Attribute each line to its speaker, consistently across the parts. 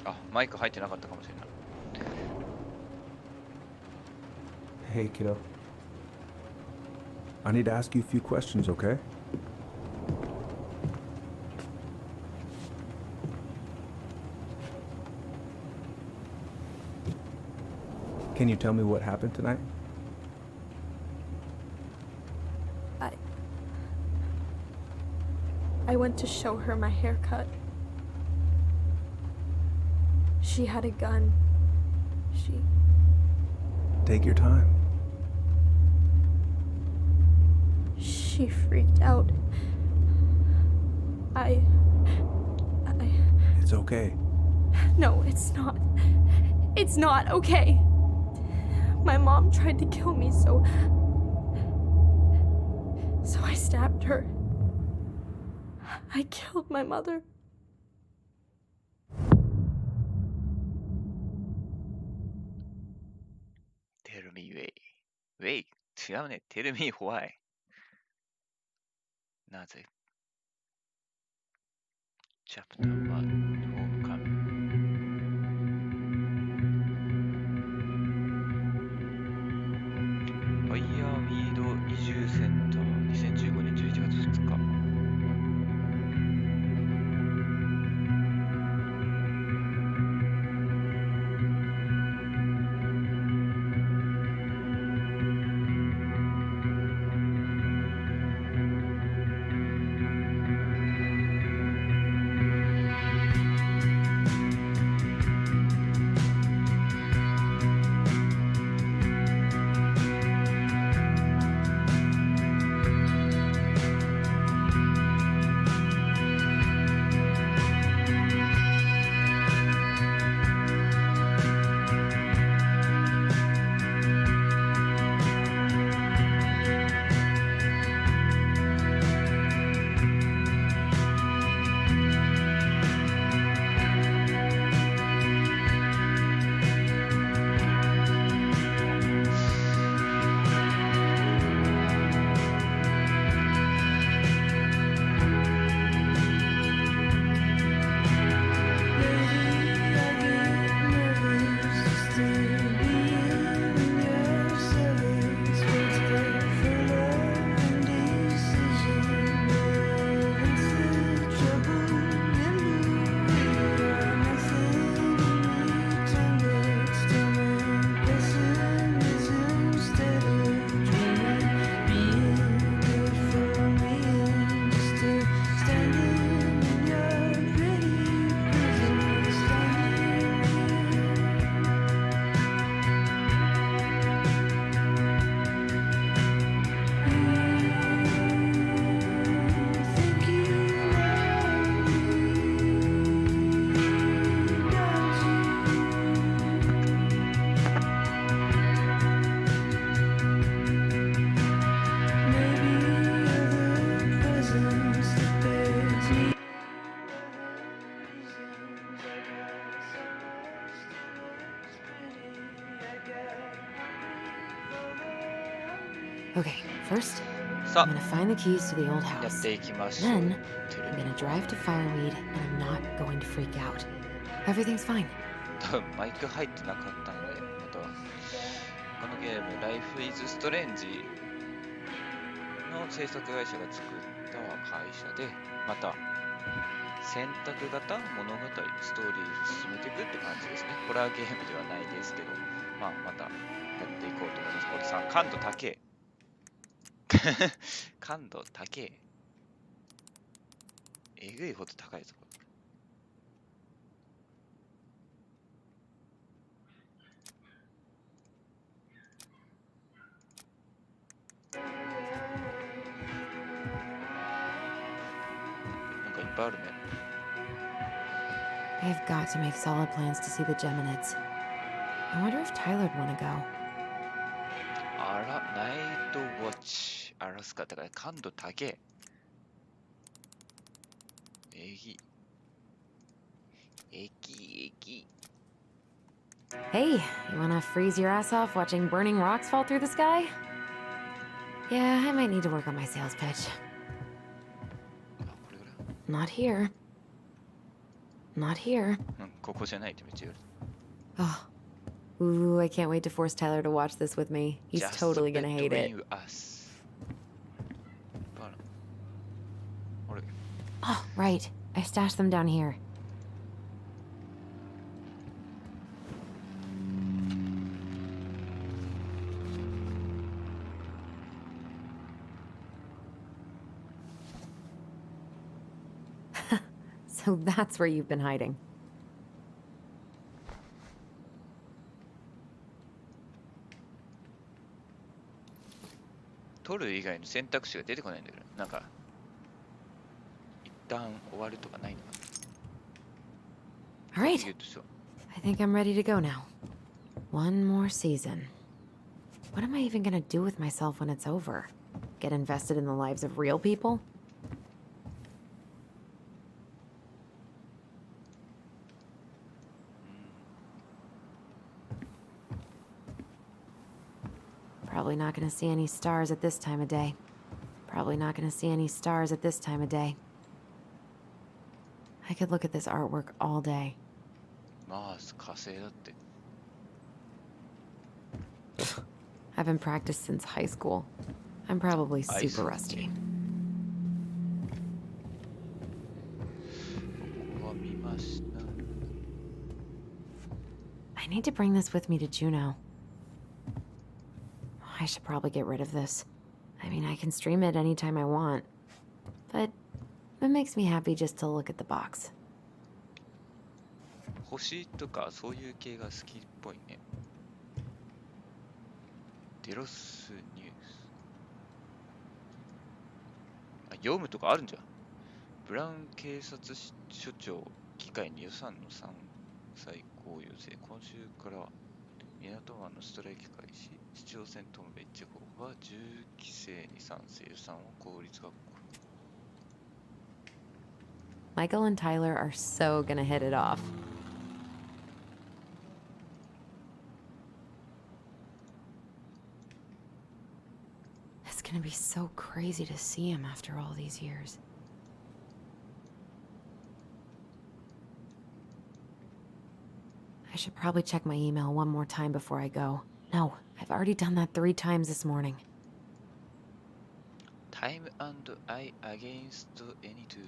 Speaker 1: あ、マイク入ってなかったかもしれない。
Speaker 2: Hey, kiddo. I need to ask you a few questions, okay? Can you tell me what happened tonight?
Speaker 3: I went to show her my haircut. She had a gun.
Speaker 2: Take your time.
Speaker 3: She freaked out.
Speaker 2: It's okay.
Speaker 3: No, it's not. It's not okay. My mom tried to kill me, so I stabbed her. I killed my mother.
Speaker 1: テルミウェイ。ウェイ違うね。テルミホワイ。なぜチャプター1、ホームカミング。ファイヤーウィード移住センター、2015年11月2日。
Speaker 4: Okay, first,
Speaker 1: さ
Speaker 4: I'm gonna find the keys to the old
Speaker 1: あ、やっ
Speaker 4: house.
Speaker 1: ていきましょう。
Speaker 4: Then,
Speaker 1: テル
Speaker 4: I'm
Speaker 1: ミ
Speaker 4: gonna drive to Fireweed, and I'm not going to freak out. Everything's fine.
Speaker 1: 多分マイク入ってなかったので、またこのゲーム、Life is Strange の制作会社が作った会社で、また選択型物語、ストーリーを進めていくって感じですね。ホラーゲームではないですけど、まあ、またやっていこうと思います。おじさん、感度高え。感度高え。えぐいほど高いぞ、これ。なんかいっぱいあるね。
Speaker 4: I've got to make solid plans to see the Geminids. I wonder if Tyler'd want to go.
Speaker 1: あら、ナイトウォッチ、アラスカだから感度高え。えぎ。えぎえぎ。
Speaker 4: Hey, you wanna freeze your ass off watching burning rocks fall through the sky? Yeah, I might need to work on my sales pitch.
Speaker 1: あ、これぐらい。
Speaker 4: Not here. Not here.
Speaker 1: うん。ここじゃないってめっちゃ言われる。
Speaker 4: Oh. Ooh, I can't wait to force Tyler to watch this with me. He's
Speaker 1: Just
Speaker 4: totally gonna hate it.
Speaker 1: between us. あれ
Speaker 4: Oh, right. I stashed them down here. So that's where you've been hiding.
Speaker 1: 取る以外の選択肢が出てこないんだけど、なんか一旦終わるとかないのか
Speaker 4: All
Speaker 1: な。
Speaker 4: right.
Speaker 1: 言うとそう
Speaker 4: I think I'm ready to go now. One more season. What am I even gonna do with myself when it's over? Get invested in the lives of real people? Probably not gonna see any stars at this time of day. Probably not gonna see any stars at this time of day. I could look at this artwork all day.
Speaker 1: まあ火星だって
Speaker 4: I've been practiced since high school. I'm probably
Speaker 1: I
Speaker 4: super
Speaker 1: see.
Speaker 4: rusty.
Speaker 1: ここは見ました
Speaker 4: I need to bring this with me to Juneau. I should probably get rid of this. I mean, I can stream it anytime I want. But it makes me happy just to look at the box.
Speaker 1: 星とかそういう系が好きっぽいね。デロスニュース。あ、読むとかあるんじゃん。ブラウン警察署長議会に予算の賛再考要請。今週から港湾のストライキ開始。市長選東部一号は銃規制に賛成。予算を公立学校。
Speaker 4: Michael and Tyler are so gonna hit it off. It's gonna be so crazy to see him after all these years. I should probably check my email one more time before I go. No, I've already done that 3 times this morning.
Speaker 1: Time and I against any two.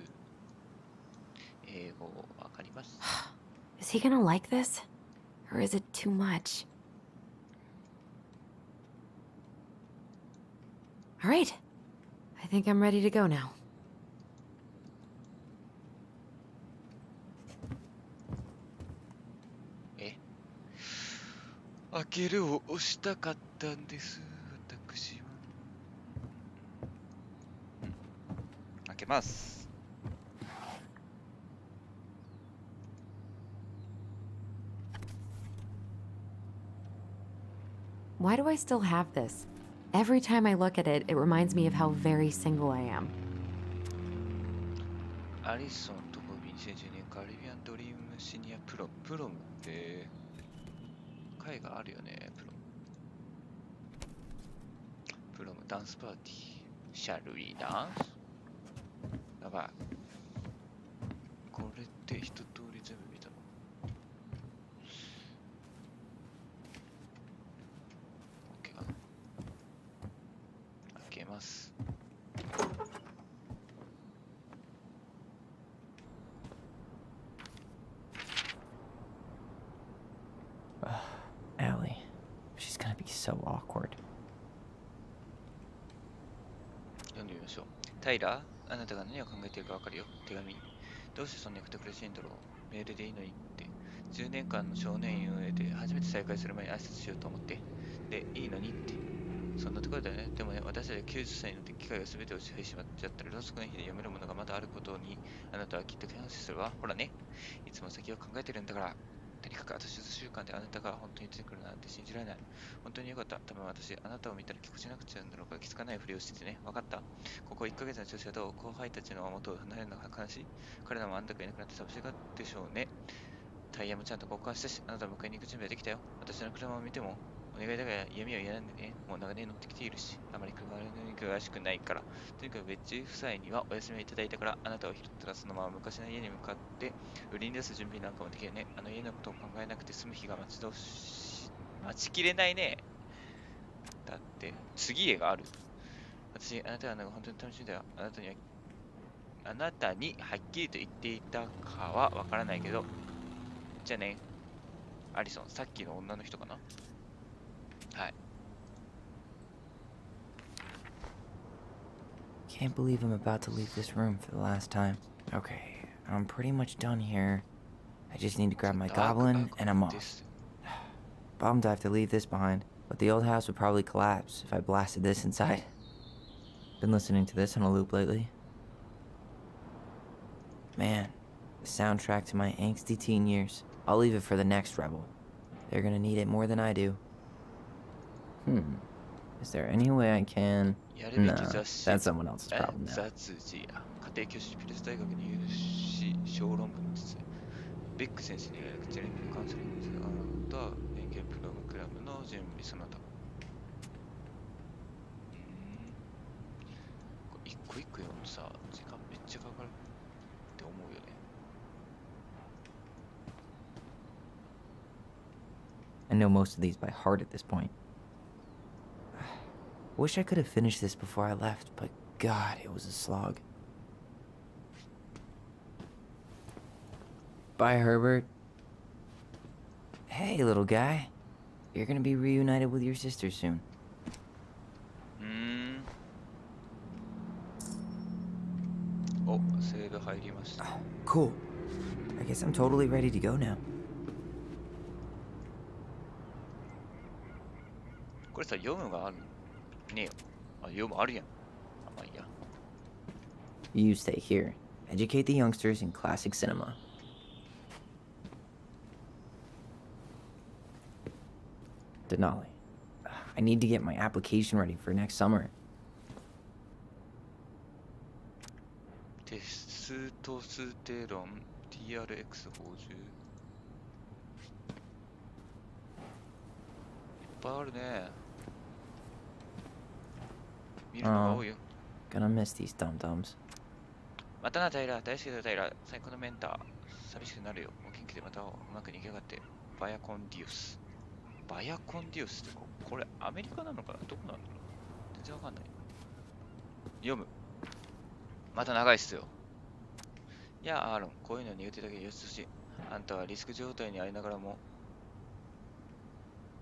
Speaker 1: 英語わかります。
Speaker 4: Is he gonna like this? Or is it too much? All right. I think I'm ready to go now.
Speaker 1: 開けるを押したかったんです。私は。開けます。
Speaker 4: Why do I still have this? Every time I look at it, it reminds me of how very single I am.
Speaker 1: アリソンとボビー2012年カリビアンドリームシニアプロム。プロムって会があるよね。プロムダンスパーティー。シャルウィーダンス。やばい。これって一通り全部見たの。OK かな。開けます。
Speaker 5: Allie, she's gonna be so awkward.
Speaker 1: 読んでみましょう。タイラー、あなたが何を考えているかわかるよ。手紙。どうしてそんなに苦しいんだろう。メールでいいのにって。10年間の少年院運営で初めて再会する前に挨拶しようと思って。で、いいのにって。そんなところだよね。でもね、私たちは90歳になって機械が全てを支配ししまっちゃったら、ローソクの日で読めるものがまだあることに、あなたはきっと感謝するわ。ほらね。いつも先を考えてるんだから。とにかくあと数週間であなたが本当に出てくるなんて信じられない。本当によかった。多分私、あなたを見たら気持ちなくちゃうんだろうから気づかないふりをしててね。わかった。ここ1ヶ月の調子はどう？後輩たちの元を離れるのが悲しい？彼らもあんたがいなくなって寂しがってしょうね。タイヤもちゃんと交換したし、あなたを迎えに行く準備はできたよ。私の車を見ても。お願いだから嫌味は嫌なんでね。もう長年乗ってきているし、あまり詳しくないから。とにかく別注夫妻にはお休みをいただいたから、あなたを拾ったらそのまま昔の家に向かって売りに出す準備なんかもできるね。あの家のことを考えなくて済む日が待ちきれないね。だって、次へがある。私、あなたはなんか本当に楽しみだよ。あなたにはっきりと言っていたかはわからないけど。じゃあね。アリソン、さっきの女の人かな。はい。
Speaker 5: Can't believe I'm about to leave this room for the last time. Okay, I'm pretty much done here. I just need to grab my goblin and I'm off. Bummed I have to leave this behind, but the old house would probably collapse if I blasted this inside. Been listening to this on a loop lately. Man, the soundtrack to my angsty teen years. I'll leave it for the next rebel. They're gonna need it more than I do. Is there any way I can...
Speaker 1: やるべ
Speaker 5: Nah,
Speaker 1: き雑誌
Speaker 5: that's someone else's problem now.
Speaker 1: 雑誌や家庭教師ピルス大学に有し小論文についてベック先生によるジェレミーカウンセリングがあった連携プログラムの準備その他一個一個読むとさ時間めっちゃかかるって思うよね。
Speaker 5: I know most of these by heart at this point. Wish I could have finished this before I left, but God, it was a slog. Bye, Herbert. Hey, little guy. You're gonna be reunited with your sister soon.
Speaker 1: Oh, セーブ入りました。
Speaker 5: Cool. I guess I'm totally ready to go now.
Speaker 1: これさ読むがあるねえよ。あ、読むあるやん。あ、まあいいや。
Speaker 5: You stay here. Educate the youngsters in classic cinema. Denali. I need to get my application ready for next summer.
Speaker 1: テストステロン TRX 補充。いっぱいあるね。見るのが多いよ。
Speaker 5: Gonna miss these dum-dums.
Speaker 1: またな、タイラー。大好きだよ、タイラー。最高のメンター。寂しくなるよ。もう元気でまたうまく逃げやがって。バヤコンディウス。バヤコンディウスってこれアメリカなのかな、どこなのかな、全然わかんない。読む。また長いっすよ。いや、アーロン、こういうの苦手だけどよしとし。あんたはリスク状態にありながらも、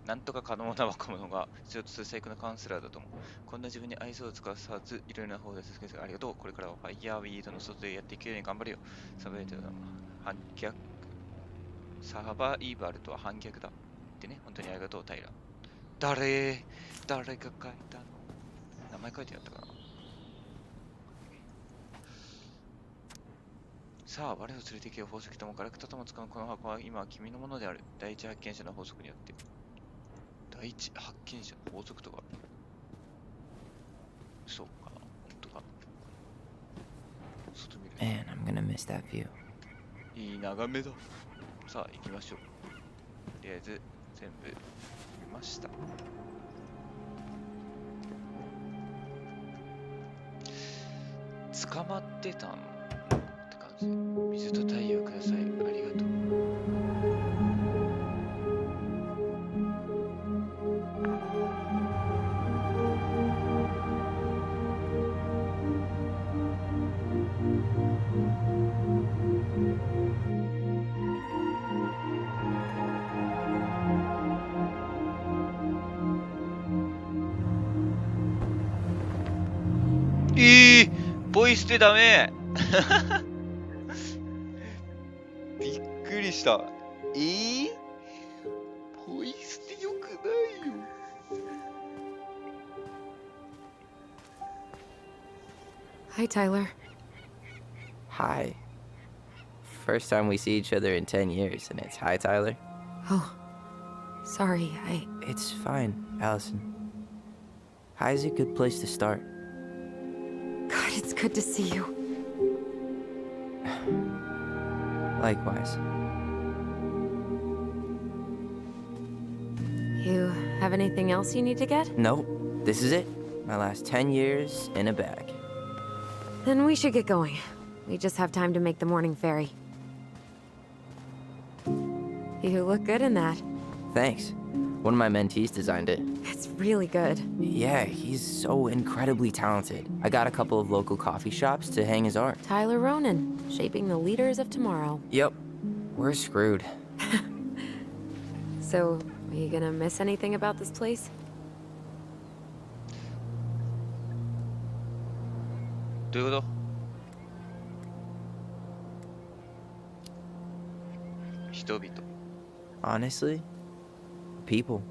Speaker 1: なんとか可能な若者が必要とする最高のカウンセラーだと思う。こんな自分に愛想を使わず、いろいろな方で続けてありがとう。これからはファイヤーウィードの外でやっていくように頑張るよ。サバイバルとは反逆だ。ってね、本当にありがとう、タイラー。誰が書いたの？名前書いてあったかな。さあ、我を連れて行けよ、宝石ともガラクタとも使うこの箱は今は君のものである。第一発見者の法則によって。第一発見者の法則とかある。そうかな、本当か。外見る。
Speaker 5: Man, I'm gonna miss that view.
Speaker 1: いい眺めだ。さあ、行きましょう。とりあえず、全部見ました。捕まってたんって感じ。水と太陽ください。ありがとう。ポイ捨てダメびっくりした。ポイ捨てよくないよ。
Speaker 4: Hi, Tyler.
Speaker 5: Hi. First time we see each other in 10 years, and it's hi, Tyler.
Speaker 4: Oh, sorry,
Speaker 5: It's fine, Allison. Hi is a good place to start.
Speaker 4: God, it's good to see you.
Speaker 5: Likewise.
Speaker 4: You Have anything else you need to get?
Speaker 5: Nope, this is it. My last 10 years in a bag.
Speaker 4: Then we should get going. We just have time to make the morning ferry. You look good in that.
Speaker 5: Thanks. One of my mentees designed it.
Speaker 4: It's really good.
Speaker 5: Yeah, he's so incredibly talented. I got a couple of local coffee shops to hang his art.
Speaker 4: Tyler Ronan, shaping the leaders of tomorrow.
Speaker 5: Yep, we're screwed.
Speaker 4: So, are you gonna miss anything about this place?
Speaker 1: どういうこと？人々。
Speaker 5: Honestly, people.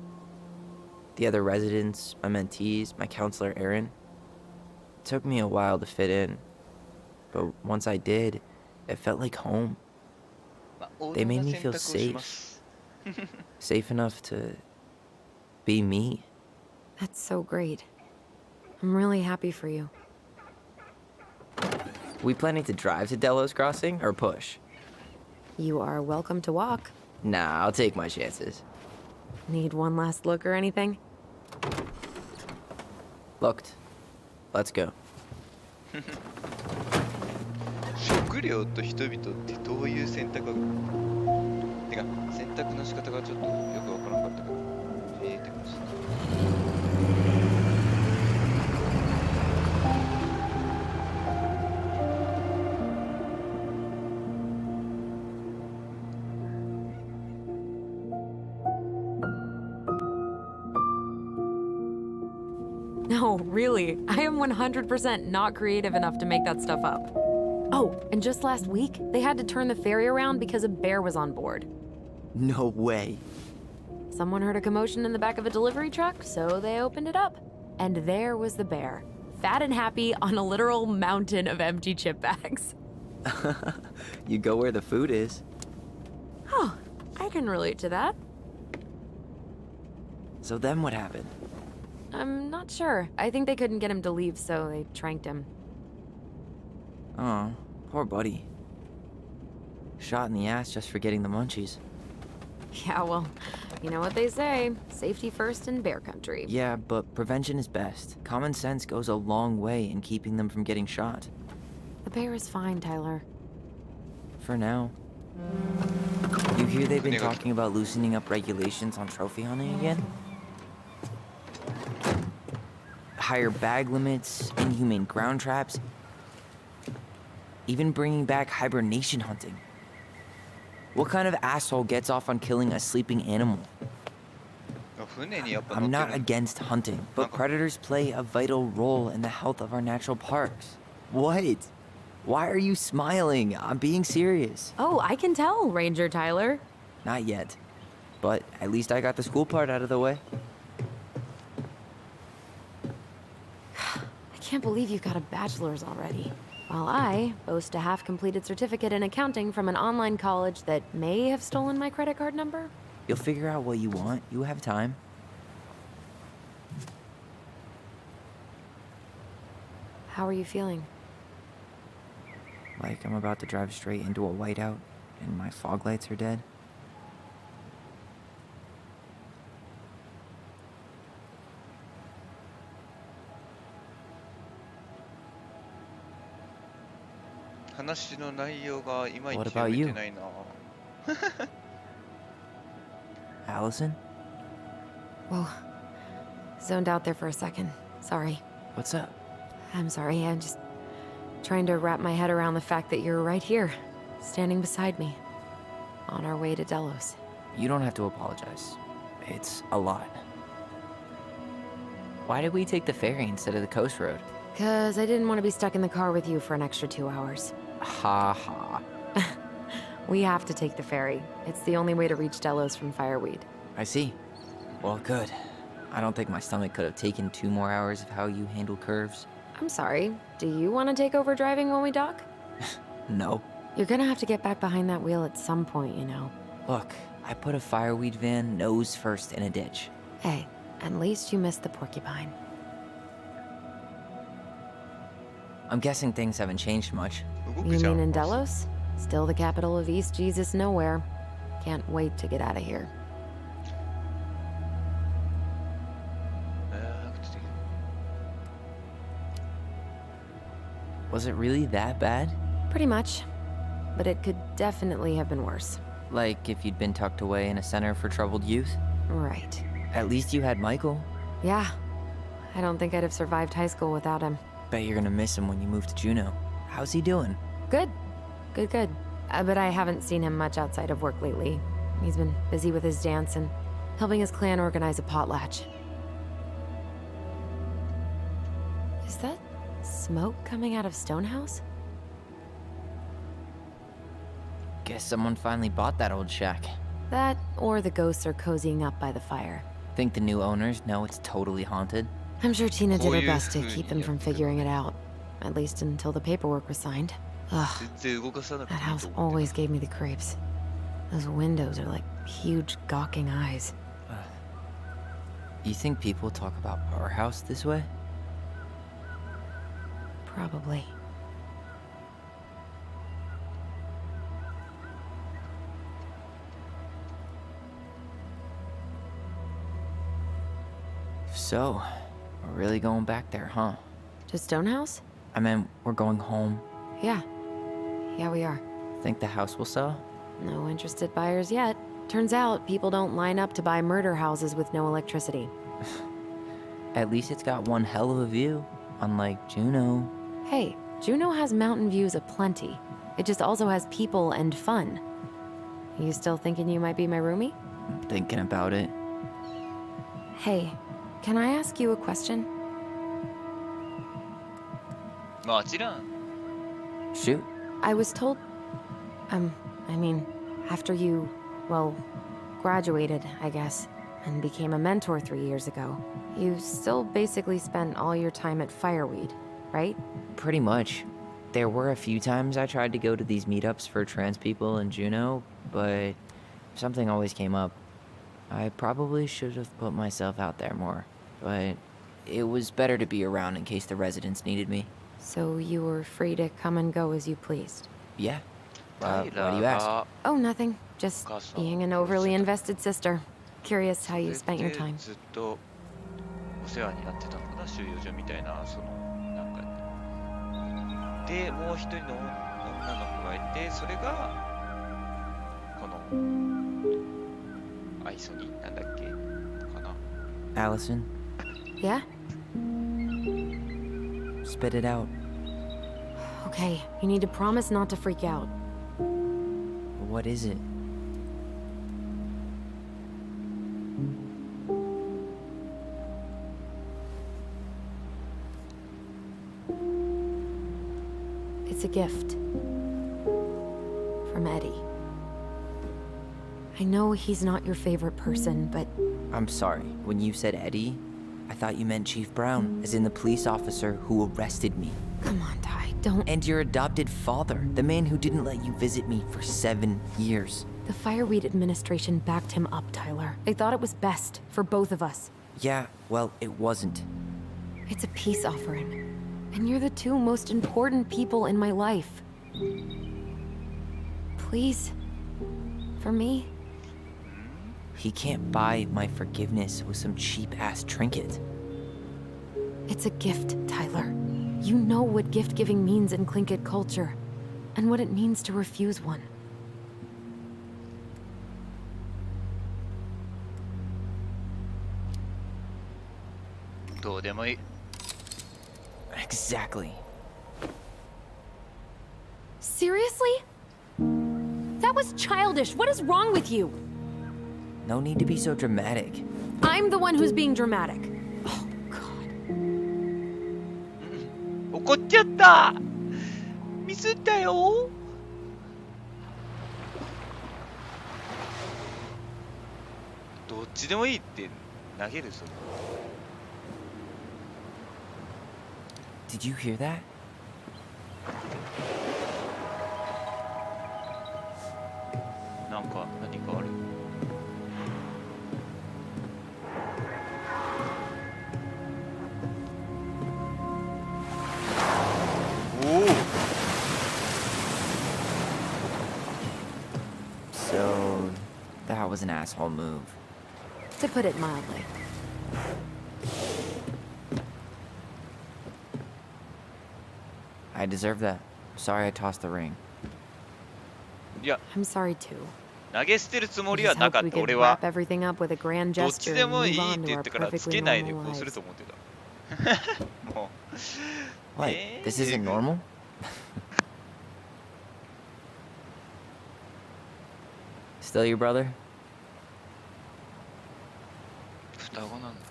Speaker 5: The other residents, my mentees, my counselor Aaron. It took me a while to fit in, but once I did, it felt like home. They made me feel safe. Safe enough to be me.
Speaker 4: That's so great. I'm really happy for you.
Speaker 5: We planning to drive to Delos Crossing or push?
Speaker 4: You are welcome to walk.
Speaker 5: Nah, I'll take my chances.
Speaker 4: Need one last look or anything?
Speaker 5: Looked. Let's go.
Speaker 1: 食料と人々ってどういう選択がてか選択の仕方がちょっとよくわからなかったからって感じ。
Speaker 4: No, really. I am 100% not creative enough to make that stuff up. Oh, and just last week, they had to turn the ferry around because a bear was on board.
Speaker 5: No way.
Speaker 4: Someone heard a commotion in the back of a delivery truck, so they opened it up. And there was the bear, fat and happy on a literal mountain of empty chip bags.
Speaker 5: You go where the food is.
Speaker 4: Oh, I can relate to that.
Speaker 5: So then what happened?
Speaker 4: I'm not sure. I think they couldn't get him to leave, so they tranked him.
Speaker 5: Oh, poor buddy. Shot in the ass just for getting the munchies.
Speaker 4: Yeah, well, you know what they say. Safety first in bear country.
Speaker 5: Yeah, but prevention is best. Common sense goes a long way in keeping them from getting shot.
Speaker 4: The bear is fine, Tyler.
Speaker 5: For now. You hear they've been talking about loosening up regulations on trophy hunting again? Higher bag limits, inhumane ground traps, even bringing back hibernation hunting. What kind of asshole gets off on killing a sleeping animal? I'm not against hunting, but predators play a vital role in the health of our natural parks. What? Why are you smiling? I'm being serious.
Speaker 4: Oh, I can tell, Ranger Tyler.
Speaker 5: Not yet. But at least I got the school part out of the way.
Speaker 4: I can't believe you've got a bachelor's already. While I boast a half-completed certificate in accounting from an online college that may have stolen my credit card number.
Speaker 5: You'll figure out what you want. You have time.
Speaker 4: How are you feeling?
Speaker 5: Like I'm about to drive straight into a whiteout and my fog lights are dead. What about you? Allison?
Speaker 4: Whoa. Zoned out there for a second. Sorry.
Speaker 5: What's up?
Speaker 4: I'm sorry, I'm just trying to wrap my head around the fact that you're right here, standing beside me, on our way to Delos.
Speaker 5: You don't have to apologize. It's a lot. Why did we take the ferry instead of the coast road?
Speaker 4: 'Cause I didn't want to be stuck in the car with you for an extra 2 hours.
Speaker 5: Ha ha.
Speaker 4: We have to take the ferry. It's the only way to reach Delos from Fireweed.
Speaker 5: I see. Well, good. I don't think my stomach could have taken 2 more hours of how you handle curves.
Speaker 4: I'm sorry. Do you want to take over driving when we dock?
Speaker 5: No.
Speaker 4: You're gonna have to get back behind that wheel at some point, you know.
Speaker 5: Look, I put a fireweed van nose first in a ditch.
Speaker 4: Hey, at least you missed the porcupine.
Speaker 5: I'm guessing things haven't changed much.
Speaker 4: You mean in Delos? Still the capital of East Jesus Nowhere. Can't wait to get out of here.
Speaker 5: Was it really that bad?
Speaker 4: Pretty much. But it could definitely have been worse.
Speaker 5: Like if you'd been tucked away in a center for troubled youth?
Speaker 4: Right.
Speaker 5: At least you had Michael.
Speaker 4: Yeah. I don't think I'd have survived high school without him.
Speaker 5: Bet you're gonna miss him when you move to Juneau. How's he doing?
Speaker 4: Good. Good. But I haven't seen him much outside of work lately. He's been busy with his dance and helping his clan organize a potlatch. Is that smoke coming out of Stonehouse?
Speaker 5: Guess someone finally bought that old shack.
Speaker 4: That, or the ghosts are cozying up by the fire.
Speaker 5: Think the new owners know it's totally haunted?
Speaker 4: I'm sure Tina did her
Speaker 1: Koyu
Speaker 4: best to
Speaker 1: 風に
Speaker 4: keep them from
Speaker 1: やってる。
Speaker 4: figuring it out. At least until the paperwork was signed. Ugh,
Speaker 1: 全然動かさなくて
Speaker 4: that
Speaker 1: いい
Speaker 4: house
Speaker 1: と思って
Speaker 4: always gave me the creeps. Those windows are like huge gawking eyes.
Speaker 5: You think people talk about our house this way?
Speaker 4: Probably.
Speaker 5: So, we're really going back there, huh?
Speaker 4: To Stonehouse?
Speaker 5: I mean, we're going home.
Speaker 4: Yeah. Yeah, we are.
Speaker 5: Think the house will sell?
Speaker 4: No interested buyers yet. Turns out people don't line up to buy murder houses with no electricity.
Speaker 5: At least it's got one hell of a view, unlike Juneau.
Speaker 4: Hey, Juneau has mountain views aplenty. It just also has people and fun. You still thinking you might be my roomie?
Speaker 5: I'm thinking about it.
Speaker 4: Hey, can I ask you a question?
Speaker 1: もちろん
Speaker 5: Shoot.
Speaker 4: I was told... I mean, after you, well, graduated, I guess, and became a mentor 3 years ago, you still basically spent all your time at Fireweed, right?
Speaker 5: Pretty much. There were a few times I tried to go to these meetups for trans people in Juneau, but something always came up. I probably should have put myself out there more, but it was better to be around in case the residents needed me.
Speaker 4: So you were free to come and go as you pleased?
Speaker 5: Yeah. Why do
Speaker 1: タイ
Speaker 5: you
Speaker 1: ラ
Speaker 5: ask?
Speaker 1: が
Speaker 4: Oh, nothing. Just
Speaker 1: Gosh,
Speaker 4: being an overly invested sister. Curious how you spent your
Speaker 1: それ
Speaker 4: time.
Speaker 1: でずっとお世話になってたのかな、収容所みたいな、そのなんかでもう一人の女の子がいて、それがこのアイソニーなんだっけかな。
Speaker 5: Allison,
Speaker 4: Yeah?
Speaker 5: spit it out.
Speaker 4: Okay, you need to promise not to freak out.
Speaker 5: What is it?
Speaker 4: It's a gift. From Eddie. I know he's not your favorite person, but
Speaker 5: I'm sorry. When you said Eddie, I thought you meant Chief Brown, as in the police officer who arrested me.
Speaker 4: come on, Ty, don't...
Speaker 5: And your adopted father, the man who didn't let you visit me for 7 years.
Speaker 4: The Fireweed administration backed him up, Tyler. They thought it was best for both of us.
Speaker 5: Yeah, well, it wasn't.
Speaker 4: It's a peace offering. And you're the two most important people in my life. Please. For me.
Speaker 5: He can't buy my forgiveness with some cheap-ass trinket.
Speaker 4: It's a gift, Tyler. You know what gift-giving means in Tlingit culture. And what it means to refuse one.
Speaker 5: Exactly.
Speaker 4: Seriously? That was childish. What is wrong with you?
Speaker 5: No need to be so dramatic.
Speaker 4: I'm the one who's being dramatic. Oh, God.
Speaker 1: 怒っちゃった。ミスったよ。どっちでもいいって投げるぞ。
Speaker 5: Did you hear that?
Speaker 1: なんか何かある。おお。
Speaker 5: So, that was an asshole move.
Speaker 4: To put it mildly.
Speaker 5: I deserve that. Sorry I tossed the ring.
Speaker 1: いや
Speaker 4: I'm sorry too.
Speaker 1: 投げ捨てるつも
Speaker 4: I
Speaker 1: りは
Speaker 4: just
Speaker 1: なか
Speaker 4: hoped
Speaker 1: っ
Speaker 4: we
Speaker 1: た
Speaker 4: could
Speaker 1: 俺は
Speaker 4: wrap everything up with a grand
Speaker 1: どっち
Speaker 4: gesture
Speaker 1: で
Speaker 4: and
Speaker 1: もい
Speaker 4: move
Speaker 1: いっ
Speaker 4: on
Speaker 1: て
Speaker 4: to
Speaker 1: 言っ
Speaker 4: our
Speaker 1: てからつ
Speaker 4: perfectly
Speaker 1: けないで
Speaker 4: normal
Speaker 1: こうする
Speaker 4: lives.
Speaker 1: と思ってたもう
Speaker 5: What? This isn't normal? Still your brother?
Speaker 1: 双子なんだ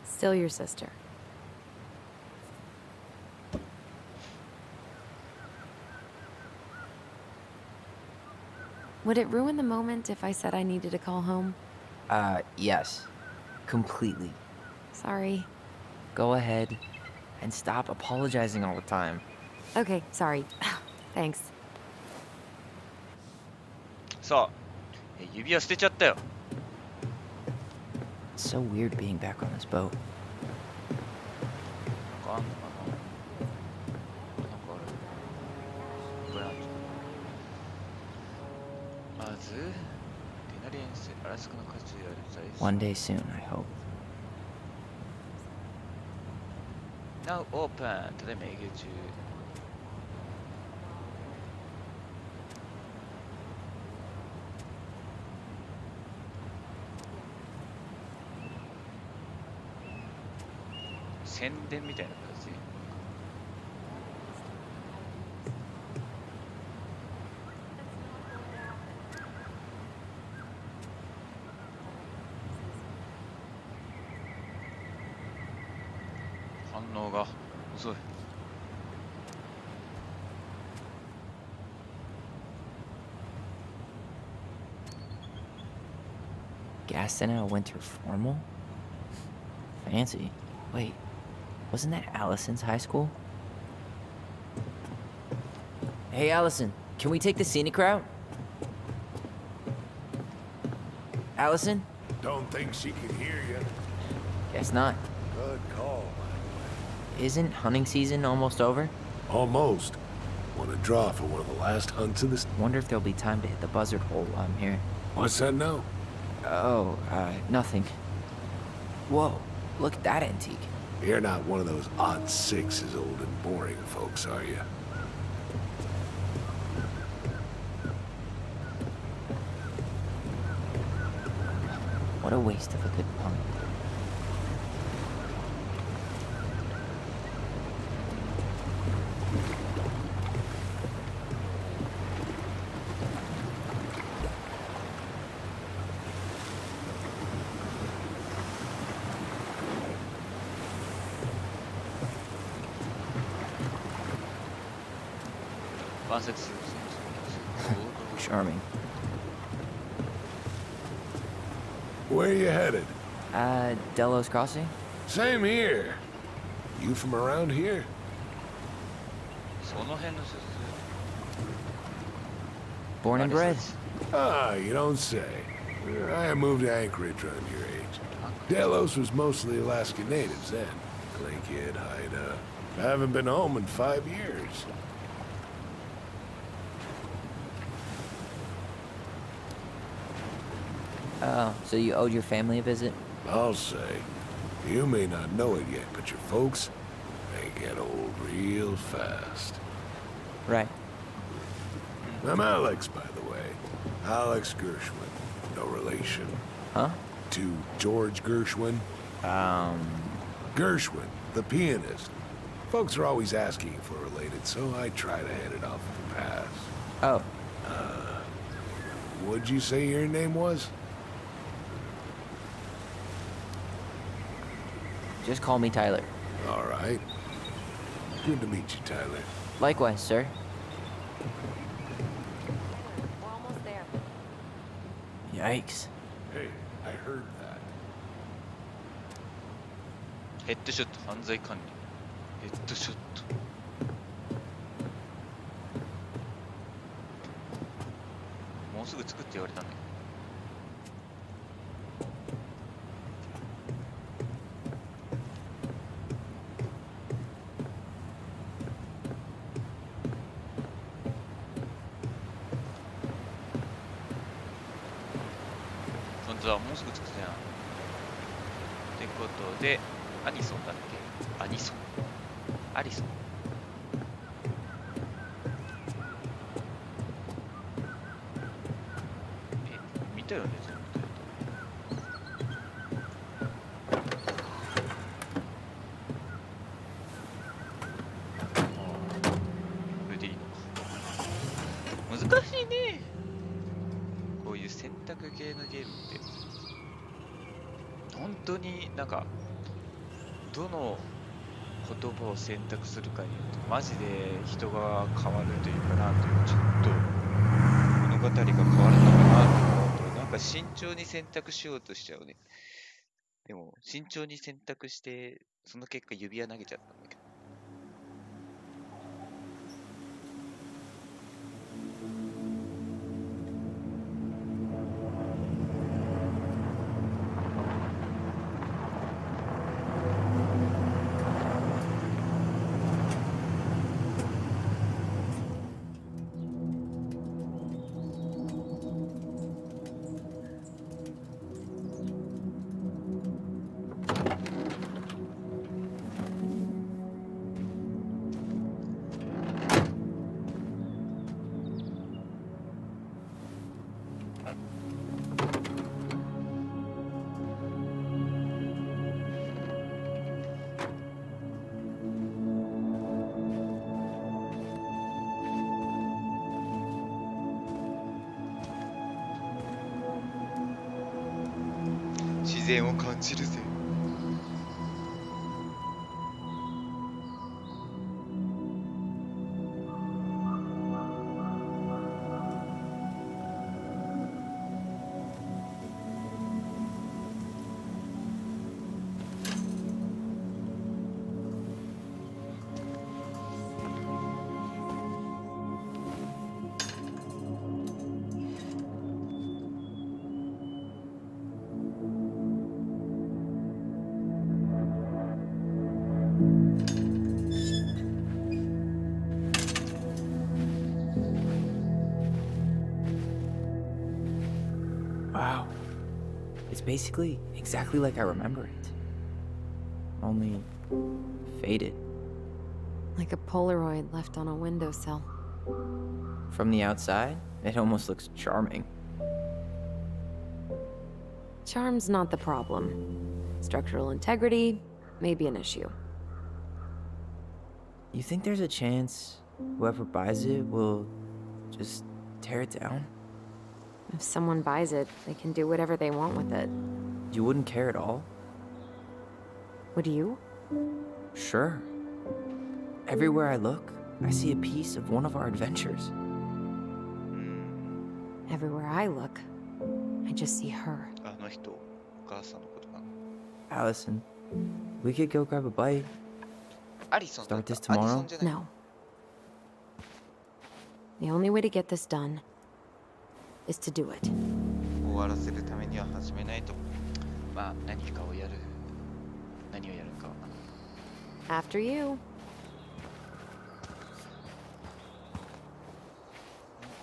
Speaker 4: Still your sister. Would it ruin the moment if I said I needed to call home?
Speaker 5: Yes. Completely.
Speaker 4: Sorry.
Speaker 5: Go ahead. And stop apologizing all the time.
Speaker 4: Okay, sorry. Thanks.
Speaker 1: さあ指輪捨てちゃったよ
Speaker 5: It's so weird being back on this boat.
Speaker 1: なんかあんのかななんかあるこれなんだまずデナリエンセアラスカの価値ある財産
Speaker 5: One day soon, I hope.
Speaker 1: Now open ただいま営業中宣伝みたいな形反応が遅い
Speaker 5: Gas in a winter formal? Fancy. Wait, wasn't that Allison's high school? Hey, Allison, can we take the scenic route? Allison?
Speaker 6: Don't think she can hear you.
Speaker 5: Guess not.
Speaker 6: Good call.
Speaker 5: Isn't hunting season almost over?
Speaker 6: Almost. Want to draw for one of the last hunts of this?
Speaker 5: Wonder if there'll be time to hit the buzzard hole while I'm here.
Speaker 6: What's that now?
Speaker 5: Oh, nothing. Whoa, look at that antique.
Speaker 6: You're not one of those odd sixes old and boring folks, are you?
Speaker 5: What a waste of a good pun. Charming.
Speaker 6: Where are you headed?
Speaker 5: Delos Crossing?
Speaker 6: Same here. You from around here?
Speaker 1: その辺の説
Speaker 5: Born and bred.
Speaker 6: Ah, you don't say. I moved to Anchorage around your age. Delos was mostly Alaska natives then. Clay Kid, Haida. I haven't been home in 5 years.
Speaker 5: Oh, so you owed your family a visit?
Speaker 6: I'll say. You may not know it yet, but your folks, they get old real fast.
Speaker 5: Right.
Speaker 6: I'm Alex, by the way. Alex Gershwin. No relation.
Speaker 5: Huh?
Speaker 6: To George Gershwin. Gershwin, the pianist. Folks are always asking if we're related, so I try to head it off with a pass.
Speaker 5: Oh,
Speaker 6: What'd you say your name was?
Speaker 5: just call me Tyler.
Speaker 6: All right. Good to meet you, Tyler.
Speaker 5: Likewise, sir.
Speaker 4: We're almost there.
Speaker 5: Yikes.
Speaker 6: Hey, I heard that.
Speaker 1: ヘッドショット犯罪管理ヘッドショットもうすぐ作って言われたね本当だもうすぐ作ってたやんってことでアニソンだっけアニソンアリソンたよね、全部。これでいいのか。難しいね。こういう選択系のゲームって。本当になんか、どの言葉を選択するかによってマジで人が変わるというかなんというかちょっと物語が変わるのかなと思うとなんか慎重に選択しようとしちゃうね。でも慎重に選択してその結果指輪投げちゃったんだけど。自然を感じるぜ。
Speaker 5: Wow. It's basically exactly like I remember it. Only faded.
Speaker 4: Like a Polaroid left on a windowsill.
Speaker 5: From the outside, it almost looks charming.
Speaker 4: Charm's not the problem. Structural integrity may be an issue.
Speaker 5: You think there's a chance whoever buys it will just tear it down?
Speaker 4: If someone buys it, they can do whatever they want with it.
Speaker 5: You wouldn't care at all?
Speaker 4: Would you?
Speaker 5: Sure. Everywhere I look, I see a piece of one of our adventures.
Speaker 4: Everywhere I look, I just see her.
Speaker 1: あの人、お母さんのことかな。
Speaker 5: Allison, we could go grab a bite.
Speaker 1: アリソンだった。
Speaker 5: Start this tomorrow?
Speaker 1: アリソンじゃない。
Speaker 4: No. The only way to get this done is to do it.
Speaker 1: 終わらせるためには始めないと。まあ、何かをやる。何をやるかは。
Speaker 4: After you.
Speaker 1: なんか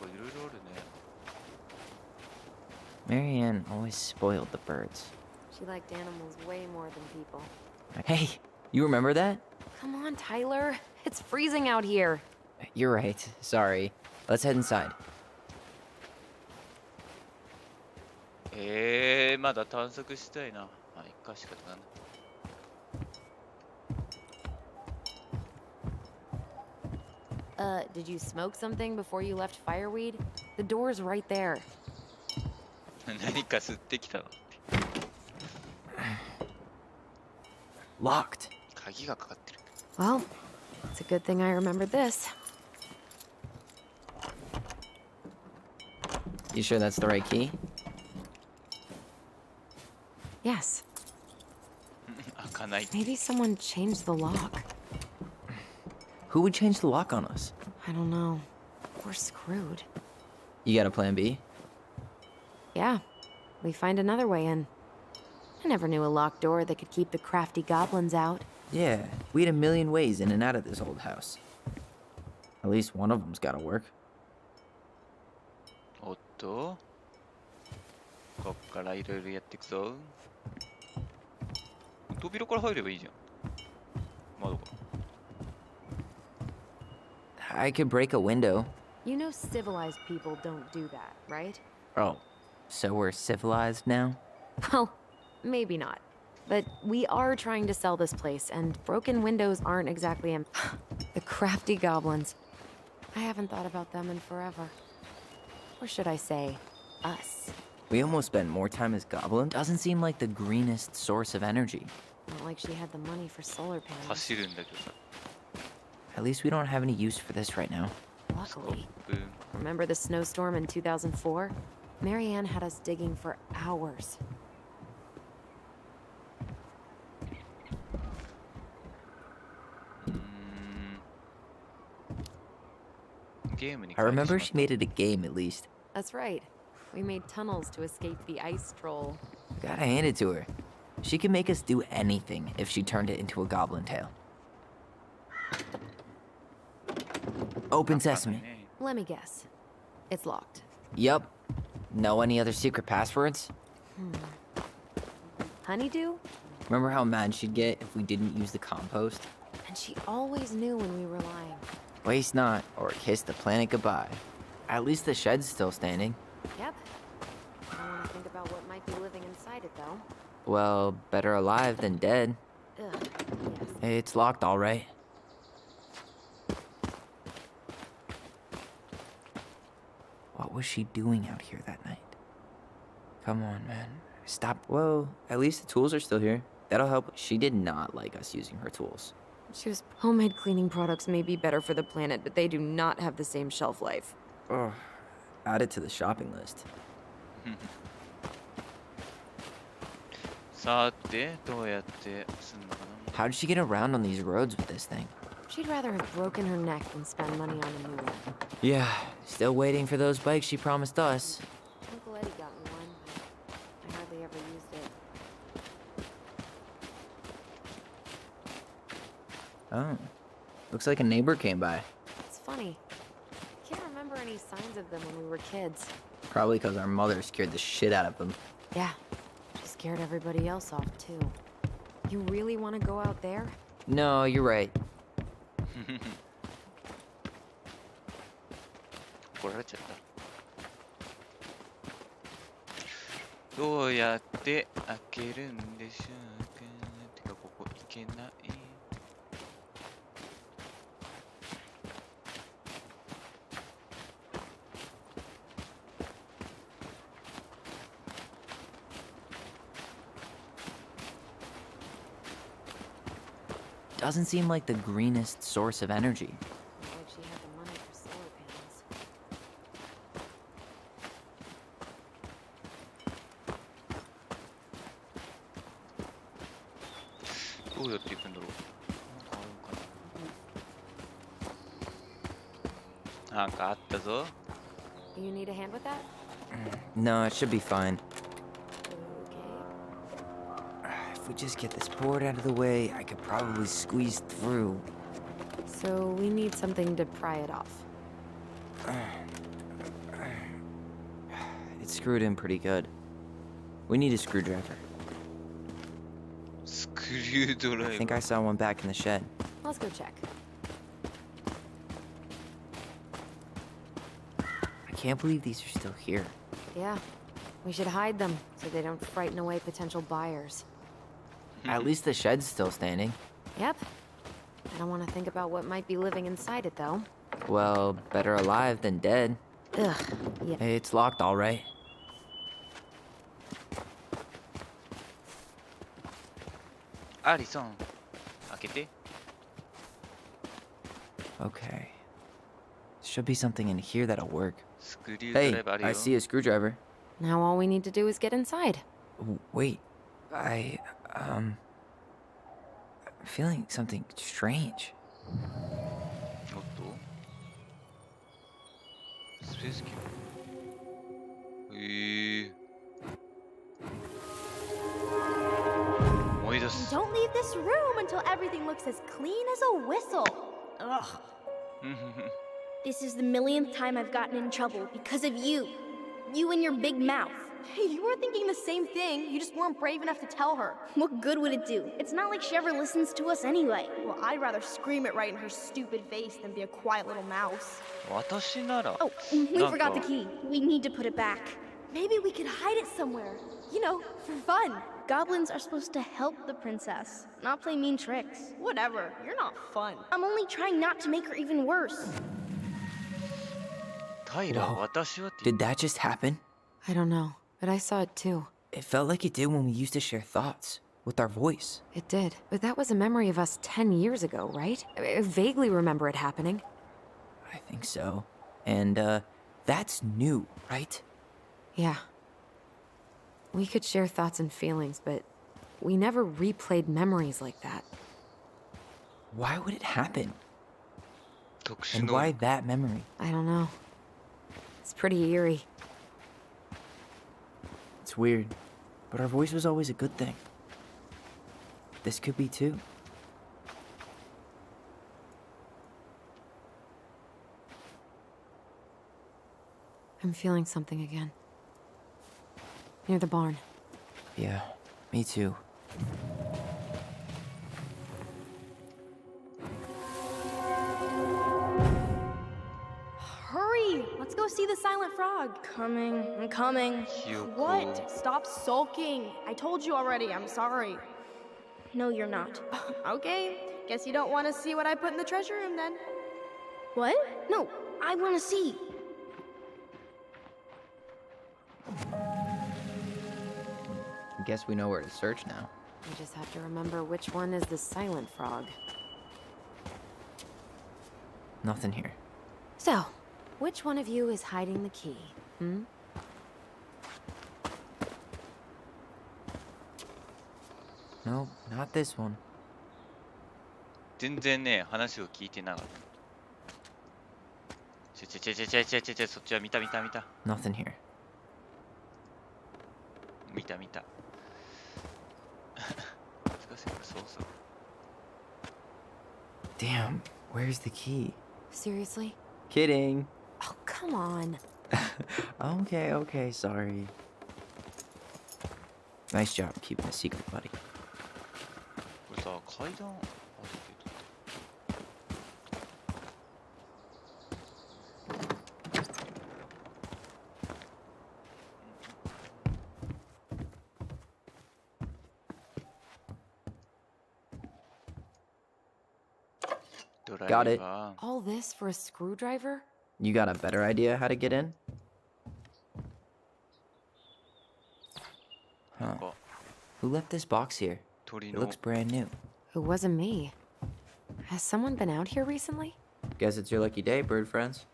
Speaker 1: いろいろあるね。
Speaker 5: Marianne always spoiled the birds.
Speaker 4: She liked animals way more than people.
Speaker 5: Hey, you remember that?
Speaker 4: Come on, Tyler. It's freezing out here.
Speaker 5: You're right. Sorry. Let's head inside.
Speaker 1: まだ探索したいな。まあ、一回しかなんだ。
Speaker 4: Did you smoke something before you left fireweed? The door's right there.
Speaker 1: 何か吸ってきたの。
Speaker 5: Locked.
Speaker 1: 鍵がかかってる。
Speaker 4: Well, it's a good thing I remembered this.
Speaker 5: You sure that's the right key?
Speaker 4: Yes.
Speaker 1: 開かない。
Speaker 4: Maybe someone changed the lock.
Speaker 5: Who would change the lock on us?
Speaker 4: I don't know. We're screwed.
Speaker 5: You got a plan B?
Speaker 4: Yeah, we find another way in. I never knew a locked door that could keep the crafty goblins out.
Speaker 5: Yeah, we had a million ways in and out of this old house. At least one of them's gotta work.
Speaker 1: おっと。こっからいろいろやっていくぞ。扉から入ればいいじゃん。窓から
Speaker 5: I could break a window.
Speaker 4: You know civilized people don't do that, right?
Speaker 5: Oh, So we're civilized now?
Speaker 4: Well, maybe not. But we are trying to sell this place, and broken windows aren't exactly the crafty goblins. I haven't thought about them in forever. Or should I say, us.
Speaker 5: We almost spent more time as goblin. Doesn't seem like the greenest source of energy.
Speaker 4: Not like she had the money for solar panels.
Speaker 1: 走るんだけどさ
Speaker 5: At least we don't have any use for this right now.
Speaker 4: Luckily.
Speaker 1: ブーン
Speaker 4: Remember the snowstorm in 2004? Marianne had us digging for hours.
Speaker 1: ゲームに
Speaker 5: I
Speaker 1: 変えて
Speaker 5: remember
Speaker 1: し
Speaker 5: she
Speaker 1: まっ
Speaker 5: made it a game at least.
Speaker 4: That's right. We made tunnels to escape the ice troll.
Speaker 5: Gotta hand it to her. She can make us do anything if she turned it into a goblin tail. Open
Speaker 1: た
Speaker 5: sesame.
Speaker 1: ね
Speaker 4: Let me guess. It's locked.
Speaker 5: Yup. Know any other secret passwords?
Speaker 4: Honeydew?
Speaker 5: Remember how mad she'd get if we didn't use the compost?
Speaker 4: And she always knew when we were lying.
Speaker 5: Waste not, or kiss the planet goodbye. At least the shed's still standing.
Speaker 4: Yep. I don't want to think about what might be living inside it, though.
Speaker 5: Well, better alive than dead.
Speaker 4: Ugh, yes.
Speaker 5: It's locked, all right. What was she doing out here that night? Come on, man. Stop. Whoa, at least the tools are still here. That'll help. She did not like us using her tools.
Speaker 4: She was homemade cleaning products may be better for the planet, but they do not have the same shelf life.
Speaker 5: Ugh. Add it to the shopping list.
Speaker 1: さてどうやってすんのか
Speaker 5: How did she get around on these roads with this thing?
Speaker 4: She'd rather have broken her neck than spend money on a new one.
Speaker 5: Yeah, still waiting for those bikes she promised us.
Speaker 4: Uncle Eddie got me one, but I hardly ever used it.
Speaker 5: Oh. Looks like a neighbor came by.
Speaker 4: It's funny. I can't remember any signs of them when we were kids.
Speaker 5: Probably because our mother scared the shit out of them.
Speaker 4: Yeah, she scared everybody else off, too. You really want to go out there?
Speaker 5: No, you're right.
Speaker 1: 怒られちゃったどうやって開けるんでしょうかてかここ行けない
Speaker 5: Doesn't seem like the greenest source of energy.
Speaker 4: Not like she had the money for solar panels.
Speaker 1: どうやって行くんだろうなんかあったぞ
Speaker 4: You need a hand with that?
Speaker 5: No, it should be fine.
Speaker 4: Okay.
Speaker 5: If we just get this board out of the way, I could probably squeeze through.
Speaker 4: So we need something to pry it off.
Speaker 5: It's screwed in pretty good. We need a screwdriver.
Speaker 1: スクリュードラ
Speaker 5: I
Speaker 1: イ
Speaker 5: think
Speaker 1: バ
Speaker 5: I
Speaker 1: ー
Speaker 5: saw one back in the shed.
Speaker 4: Let's go check.
Speaker 5: I can't believe these are still here.
Speaker 4: Yeah. We should hide them so they don't frighten away potential buyers.
Speaker 5: At least the shed's still standing.
Speaker 4: Yep. I don't want to think about what might be living inside it, though.
Speaker 5: Well, better alive than dead.
Speaker 4: Ugh. Yeah.
Speaker 5: It's locked, all right.
Speaker 1: アリソン開けて
Speaker 5: Okay. Should be something in here that'll work.
Speaker 1: スクリュードラ
Speaker 5: Hey,
Speaker 1: イバーあるよ
Speaker 5: I see a screwdriver.
Speaker 4: Now all we need to do is get inside.
Speaker 5: Wait, I'm feeling something strange.
Speaker 1: おっとスペースキー思い出す
Speaker 7: Don't leave this room until everything looks as clean as a whistle. Ugh. This is the millionth time I've gotten in trouble because of you. You and your big mouth.
Speaker 3: Hey, you were thinking the same thing. You just weren't brave enough to tell her.
Speaker 7: What good would it do? It's not like she ever listens to us anyway.
Speaker 3: Well, I'd rather scream it right in her stupid face than be a quiet little mouse.
Speaker 1: 私なら
Speaker 7: Oh, we
Speaker 1: なんか
Speaker 7: forgot the key. We need to put it back. Maybe we could hide it somewhere. You know, for fun. Goblins are supposed to help the princess, not play mean tricks.
Speaker 3: Whatever, you're not fun.
Speaker 7: I'm only trying not to make her even worse.
Speaker 1: タイラー、私はって
Speaker 5: Did that just happen?
Speaker 4: I don't know, but I saw it too.
Speaker 5: It felt like it did when we used to share thoughts with our voice.
Speaker 4: It did. But that was a memory of us 10 years ago, right? I vaguely remember it happening.
Speaker 5: I think so. And, that's new, right?
Speaker 4: Yeah. We could share thoughts and feelings, but we never replayed memories like that.
Speaker 5: Why would it happen?
Speaker 1: 特殊
Speaker 5: And
Speaker 1: 能
Speaker 5: why
Speaker 1: 力
Speaker 5: that memory?
Speaker 4: I don't know. It's pretty eerie.
Speaker 5: It's weird, but our voice was always a good thing. This could be too.
Speaker 4: I'm feeling something again. Near the barn.
Speaker 5: Yeah, me too.
Speaker 3: Hurry! Let's go see the silent frog.
Speaker 7: I'm coming.
Speaker 1: Hyuko.
Speaker 3: What? Stop sulking. I told you already, I'm sorry.
Speaker 7: No, you're not.
Speaker 3: Okay, guess you don't want to see what I put in the treasure room then.
Speaker 7: What? No, I want to see.
Speaker 5: I guess we know where to search now.
Speaker 4: We just have to remember which one is the silent frog.
Speaker 5: Nothing here.
Speaker 4: So, which one of you is hiding the key? Hmm?
Speaker 5: No, not this one.
Speaker 1: 全然ね、話を聞いてなかった。そっちは見た。
Speaker 5: Nothing here.
Speaker 1: 見た。難しいからそうそう。
Speaker 5: Damn, where's the key?
Speaker 4: Seriously?
Speaker 5: Kidding.
Speaker 4: Oh, come on.
Speaker 5: Okay, sorry. Nice job keeping a secret, buddy.
Speaker 1: これさ、階段あるけど。ドライ
Speaker 5: Got it.
Speaker 1: バー。
Speaker 4: All this for a screwdriver?
Speaker 5: You got a better idea how to get in?
Speaker 1: なん
Speaker 5: Huh.
Speaker 1: か
Speaker 5: Who left this box here?
Speaker 1: 鳥
Speaker 5: It
Speaker 1: の
Speaker 5: looks brand new.
Speaker 4: It wasn't me. Has someone been out here recently?
Speaker 5: Guess it's your lucky day, bird friends.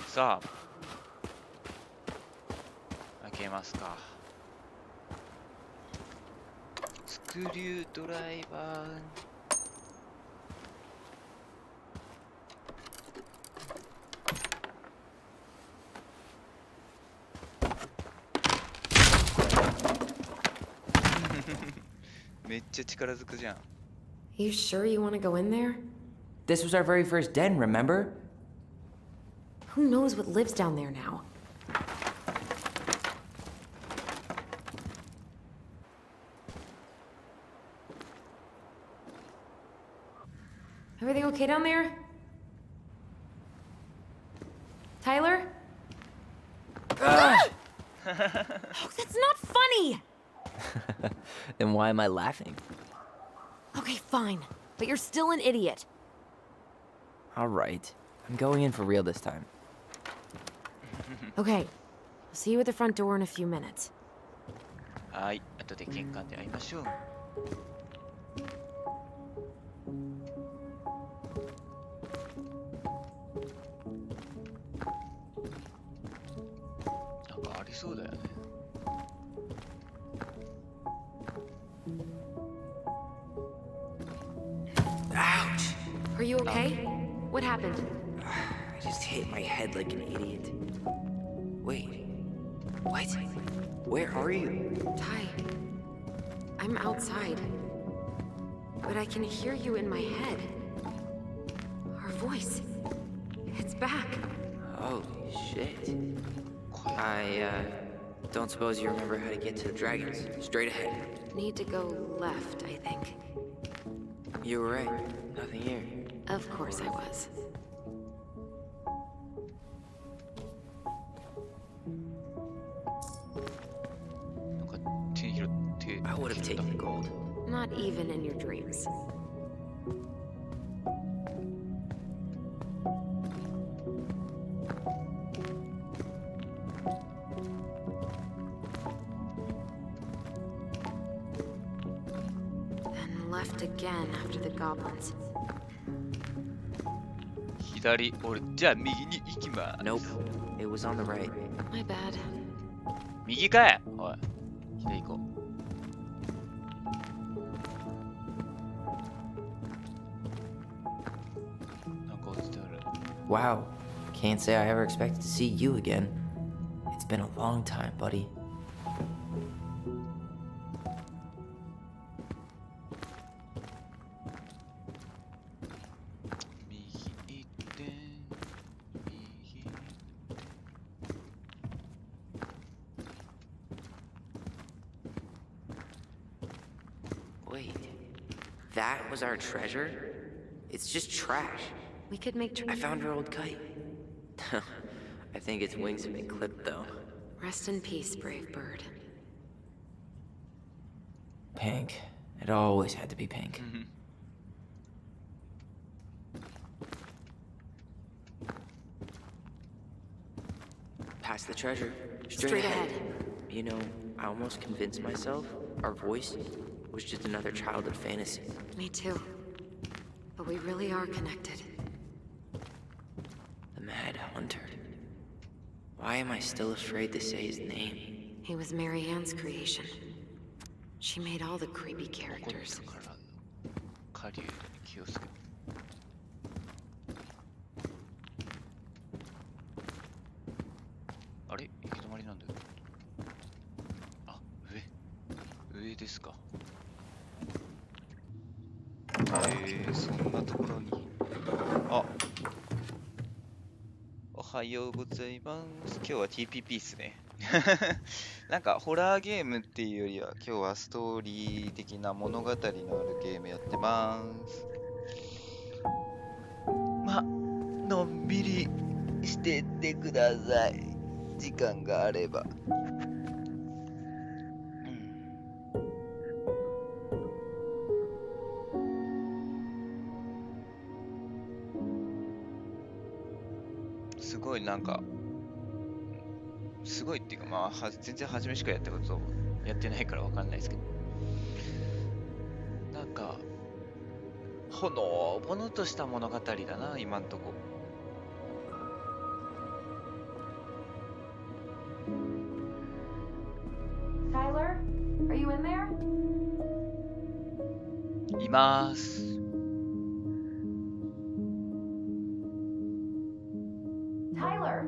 Speaker 1: さあ開けますか。スクリュードライバー。めっちゃ力ずくじゃん。
Speaker 4: You sure you want to go in there?
Speaker 5: This was our very first den, remember?
Speaker 4: Who knows what lives down there now? Everything okay down there? Tyler? Oh, that's not funny!
Speaker 5: Then why am I laughing?
Speaker 4: Okay, fine. But you're still an idiot.
Speaker 5: All right. I'm going in for real this time.
Speaker 4: Okay. I'll see you at the front door in a few minutes.
Speaker 1: はい、後で玄関で会いましょう。なんかありそうだよね。
Speaker 5: Ouch!
Speaker 4: Are you okay? What happened?
Speaker 5: I just hit my head like an idiot. Wait. What? Where are you?
Speaker 4: Ty, I'm outside. But I can hear you in my head. Our voice. It's back.
Speaker 5: Holy shit. I, don't suppose you remember how to get to the dragons. Straight ahead.
Speaker 4: Need to go left, I think.
Speaker 5: You were right. Nothing here.
Speaker 4: Of course I was.
Speaker 5: I would have taken the gold.
Speaker 4: Not even in your dreams. Then left again after the goblins.
Speaker 1: 左、俺、じゃあ右に行きます。
Speaker 5: Nope. It was on the right.
Speaker 4: My bad.
Speaker 1: 右かいおい。左行こう。なんか落ちてある。
Speaker 5: Wow. Can't say I ever expected to see you again. It's been a long time, buddy.
Speaker 1: 右行って右
Speaker 5: Wait. That was our treasure? It's just trash.
Speaker 4: We could make
Speaker 5: I found our old kite. I think its wings have been clipped, though.
Speaker 4: Rest in peace, brave bird.
Speaker 5: Pink. It always had to be pink. Past the treasure. Straight ahead. You know, I almost convinced myself our voice was just another childhood fantasy.
Speaker 4: Me too. But we really are connected.
Speaker 5: The Mad Hunter. Why am I still afraid to say his name?
Speaker 4: He was Mary Ann's creation. She made all the creepy characters.
Speaker 1: 狩人に気をつけて。あれ行き止まりなんだよ。あ、上ですか。そんなところに。あ、おはようございます。今日は TPP っすね。なんかホラーゲームっていうよりは今日はストーリー的な物語のあるゲームやってます。まあのんびりしてってください。時間があれば。すごいなんかすごいっていうかまあ全然初めしかやったことやってないからわかんないですけど、なんかほのぼのとした物語だな今んとこ。
Speaker 3: Tyler, are you in there?
Speaker 1: います。
Speaker 3: Tyler!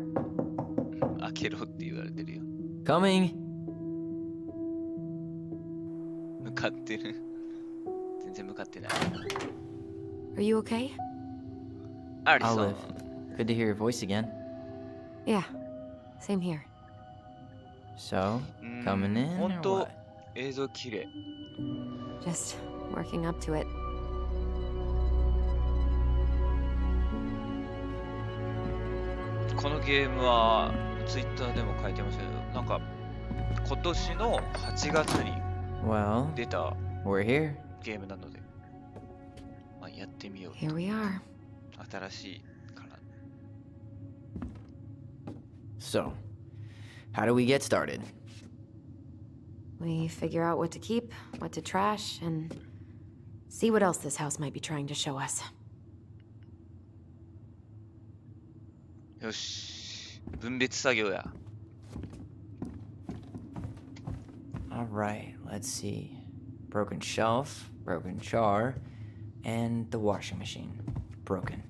Speaker 1: 開けろって言われてるよ。
Speaker 5: Coming!
Speaker 1: 向かってる。全然向かってない。
Speaker 4: Are you okay?
Speaker 1: アリソ
Speaker 5: Olive.
Speaker 1: ン。
Speaker 5: Good to hear your voice again.
Speaker 4: Yeah, same here.
Speaker 5: So, coming in
Speaker 1: ほん
Speaker 5: or
Speaker 1: と
Speaker 5: what?
Speaker 1: 映像綺麗。
Speaker 4: Just working up to it.
Speaker 1: このゲームはツイッターでも書いてましたけど、なんか今年の8月に
Speaker 5: Well,
Speaker 1: 出た
Speaker 5: we're here.
Speaker 1: ゲームなので、まあ、やってみよう。
Speaker 4: Here we are.
Speaker 1: 新しいから。
Speaker 5: So, how do we get started?
Speaker 4: We figure out what to keep, what to trash, and see what else this house might be trying to show us.
Speaker 1: よし、分別作業や。
Speaker 5: Alright, let's see. Broken shelf, broken jar, and the washing machine. Broken.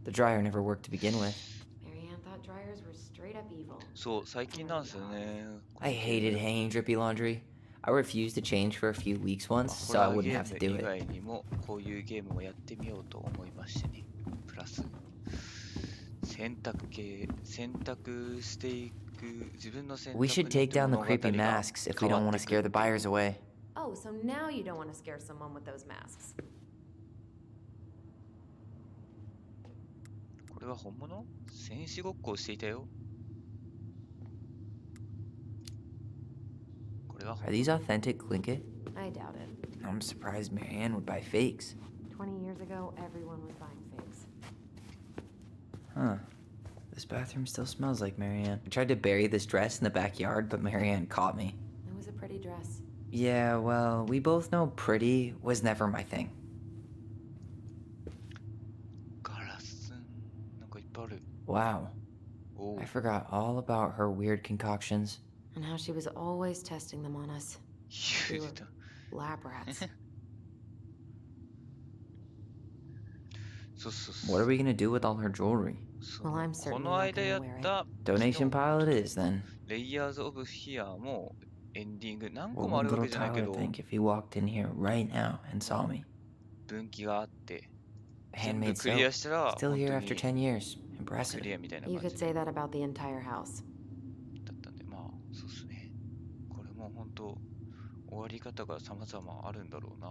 Speaker 5: The dryer never worked to begin with.
Speaker 4: Mary Ann thought dryers were straight up evil.
Speaker 1: そう、最近なんですよね。
Speaker 5: I hated hanging drippy laundry. I refused to change for a few weeks once,
Speaker 1: ホ
Speaker 5: so I
Speaker 1: ラー
Speaker 5: wouldn't
Speaker 1: ゲ
Speaker 5: have to
Speaker 1: ー
Speaker 5: do
Speaker 1: ム以
Speaker 5: it.
Speaker 1: 外にもこういうゲームをやってみようと思いましてね。プラス洗濯していく自分の洗濯
Speaker 5: We should take down the creepy
Speaker 1: 物語が
Speaker 5: masks if we don't want to scare the buyers away.
Speaker 4: Oh, so now you don't want to scare someone with those masks.
Speaker 1: これは本物？戦士ごっこをしていたよ。これは
Speaker 5: Are these authentic Tlingit?
Speaker 4: I doubt it.
Speaker 5: I'm surprised Marianne would buy fakes.
Speaker 4: 20 years ago, everyone was buying fakes.
Speaker 5: Huh. This bathroom still smells like Marianne. I tried to bury this dress in the backyard, but Marianne caught me.
Speaker 4: It was a pretty dress.
Speaker 5: Yeah, well, we both know pretty was never my thing.
Speaker 1: ガラスなんかいっぱいある。
Speaker 5: Wow.
Speaker 1: おお
Speaker 5: I forgot all about her weird concoctions.
Speaker 4: And how she was always testing them on us.
Speaker 1: 言うた。
Speaker 4: Lab rats.
Speaker 1: そうそうそう。
Speaker 5: What are we gonna do with all her jewelry?
Speaker 1: そう
Speaker 4: Well, I'm
Speaker 1: こ
Speaker 4: certainly
Speaker 1: の
Speaker 4: not
Speaker 1: 間やっ
Speaker 4: gonna wear it.
Speaker 1: た
Speaker 5: Donation pile it is then.
Speaker 1: レイヤーズ・オブ・フィアもエンディング何個
Speaker 5: What
Speaker 1: もあ
Speaker 5: would
Speaker 1: るわ
Speaker 5: little
Speaker 1: けじゃないけ
Speaker 5: Tyler
Speaker 1: ど
Speaker 5: think if he walked in here right now and saw me?
Speaker 1: 分岐があって全部
Speaker 5: Handmade
Speaker 1: クリア
Speaker 5: soap.
Speaker 1: したら
Speaker 5: Still
Speaker 1: 本
Speaker 5: here
Speaker 1: 当
Speaker 5: after
Speaker 1: に
Speaker 5: 10 years.
Speaker 1: ク
Speaker 5: Impressive.
Speaker 1: リアみたいな
Speaker 4: You
Speaker 1: 感
Speaker 4: could
Speaker 1: じ
Speaker 4: say that about the entire house.
Speaker 1: だったんでまあそうっすねこれも本当終わり方が様々あるんだろうな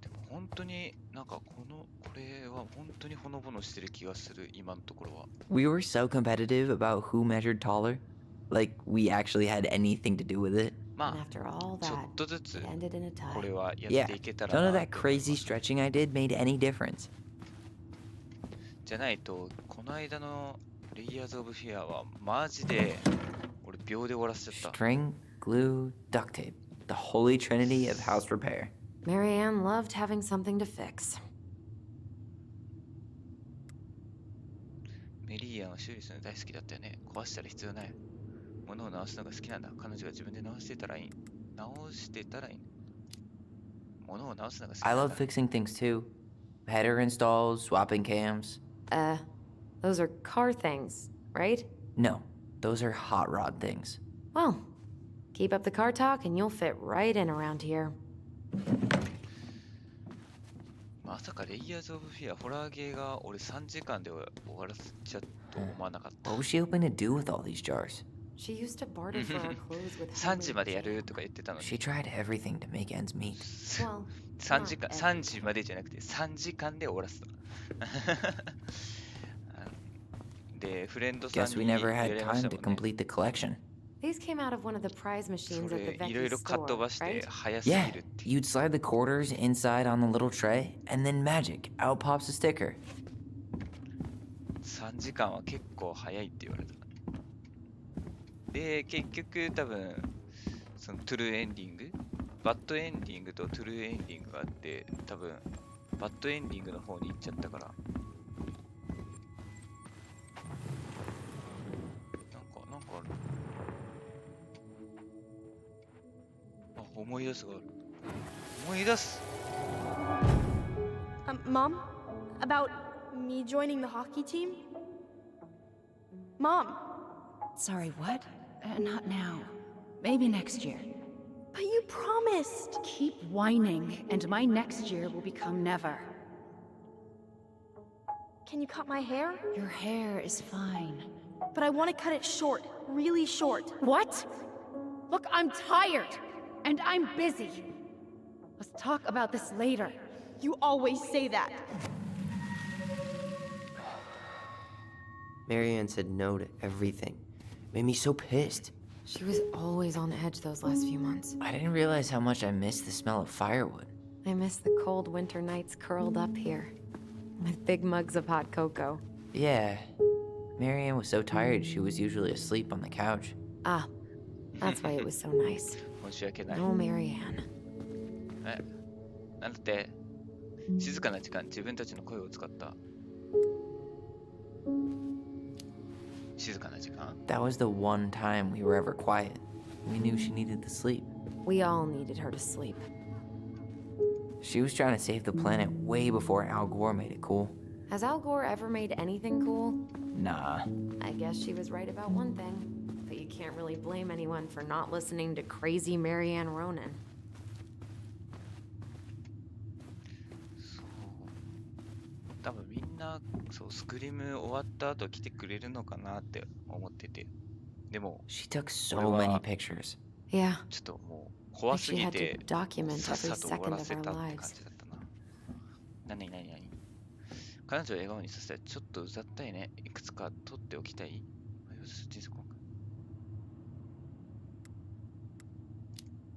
Speaker 1: でも本当になんかこれは本当にほのぼのしてる気がする今のところは
Speaker 5: We were so competitive about who measured taller. Like, we actually had anything to do with it.
Speaker 1: ま
Speaker 4: And
Speaker 1: あ
Speaker 4: after all
Speaker 1: ちょっ
Speaker 4: that,
Speaker 1: とずつ
Speaker 4: it ended in a tie.
Speaker 1: これはや
Speaker 5: Yeah,
Speaker 1: っていけたら
Speaker 5: none
Speaker 1: な
Speaker 5: of
Speaker 1: と
Speaker 5: that
Speaker 1: 思いま
Speaker 5: crazy
Speaker 1: す
Speaker 5: stretching I did made any difference.
Speaker 1: じゃないとこの間のレイヤーズ・オブ・フィアはマジで俺秒で終わらせちゃった
Speaker 5: String, glue, duct tape. The holy trinity of house repair.
Speaker 4: Marianne loved having something to fix.
Speaker 1: メリーアンは修理するの大好きだったよね。壊したら必要ない。物を直すのが好きなんだ。彼女が自分で直してたらいい。物を直すのが好き
Speaker 5: I
Speaker 1: なん
Speaker 5: love
Speaker 1: だ。
Speaker 5: fixing things too. Header installs, swapping cams.
Speaker 4: Those are car things, right?
Speaker 5: No, those are hot rod things.
Speaker 4: Well, keep up the car talk and you'll fit right in around here.
Speaker 1: まさかレイヤーズ・オブ・フィア、ホラーゲーが俺3時間で終わらせちゃうと思わなかった。
Speaker 5: What was she hoping to do with all these jars?
Speaker 4: She used to barter for our clothes with
Speaker 1: 3時
Speaker 4: handmade
Speaker 1: までやる
Speaker 4: jam.
Speaker 1: とか言ってたのに。
Speaker 5: She tried everything to make ends meet.
Speaker 4: Well,
Speaker 1: 3時間、
Speaker 4: not
Speaker 1: 3時までじゃなくて3時間で終わらせた。で、フレンドさん
Speaker 5: Guess we
Speaker 1: に言
Speaker 5: never
Speaker 1: わ
Speaker 5: had
Speaker 1: れまし
Speaker 5: time
Speaker 1: た
Speaker 5: to
Speaker 1: もんね。
Speaker 5: complete the collection.
Speaker 4: these came out of one of the prize
Speaker 1: そ
Speaker 4: machines at
Speaker 1: れ
Speaker 4: the
Speaker 1: いろいろ
Speaker 4: Vecchi's
Speaker 1: かっ飛
Speaker 4: store,
Speaker 1: ばして
Speaker 4: right?
Speaker 1: 早すぎ
Speaker 5: Yeah,
Speaker 1: るって
Speaker 5: you'd slide the quarters inside on the little tray, and then magic, out pops a sticker.
Speaker 1: 3時間は結構早いって言われた。で、結局多分、そのトゥルーエンディング、バッドエンディングとトゥルーエンディングがあって、多分、バッドエンディングの方に行っちゃったから。なんかある。あ、思い出すがある。思い出す
Speaker 7: Mom? About me joining the hockey team? Mom,
Speaker 8: Sorry, what? Not now. Maybe next year.
Speaker 7: but you promised.
Speaker 8: Keep whining, and my next year will become never.
Speaker 7: Can you cut my hair?
Speaker 8: Your hair is fine.
Speaker 7: But I want to cut it short, really short.
Speaker 8: What? Look, I'm tired, and I'm busy. Let's talk about this later.
Speaker 7: You always say that.
Speaker 5: Marianne said no to everything. Made me so pissed.
Speaker 4: She was always on edge those last few months.
Speaker 5: I didn't realize how much I missed the smell of firewood.
Speaker 4: I miss the cold winter nights curled up here with big mugs of hot cocoa.
Speaker 5: Yeah. Marianne was so tired she was usually asleep on the couch.
Speaker 4: Ah, that's why it was so nice.
Speaker 1: 申し訳ない。
Speaker 4: No Marianne.
Speaker 1: なんだって、静かな時間、自分たちの声を使った。静かな時間
Speaker 5: That was the one time we were ever quiet. We knew she needed to sleep.
Speaker 4: We all needed her to sleep.
Speaker 5: She was trying to save the planet way before Al Gore made it cool.
Speaker 4: Has Al Gore ever made anything cool?
Speaker 5: Nah.
Speaker 4: I guess she was right about one thing. But you can't really blame anyone for not listening to crazy Marianne Ronan.
Speaker 1: 多分みんなそうスクリーム終わった後来てくれるのかなって思っててでも
Speaker 5: She took so
Speaker 1: What
Speaker 5: many
Speaker 1: about-
Speaker 5: pictures.
Speaker 4: Yeah,
Speaker 1: ちょっともう怖
Speaker 4: like
Speaker 1: す
Speaker 4: she
Speaker 1: ぎ
Speaker 4: had
Speaker 1: て
Speaker 4: to document
Speaker 1: さっ
Speaker 4: every
Speaker 1: さと終わ
Speaker 4: second
Speaker 1: ら
Speaker 4: of
Speaker 1: せ
Speaker 4: our
Speaker 1: たって感
Speaker 4: lives.
Speaker 1: じだったな。何彼女を笑顔にさせたい。ちょっとうざったいね。いくつか取っておきたい。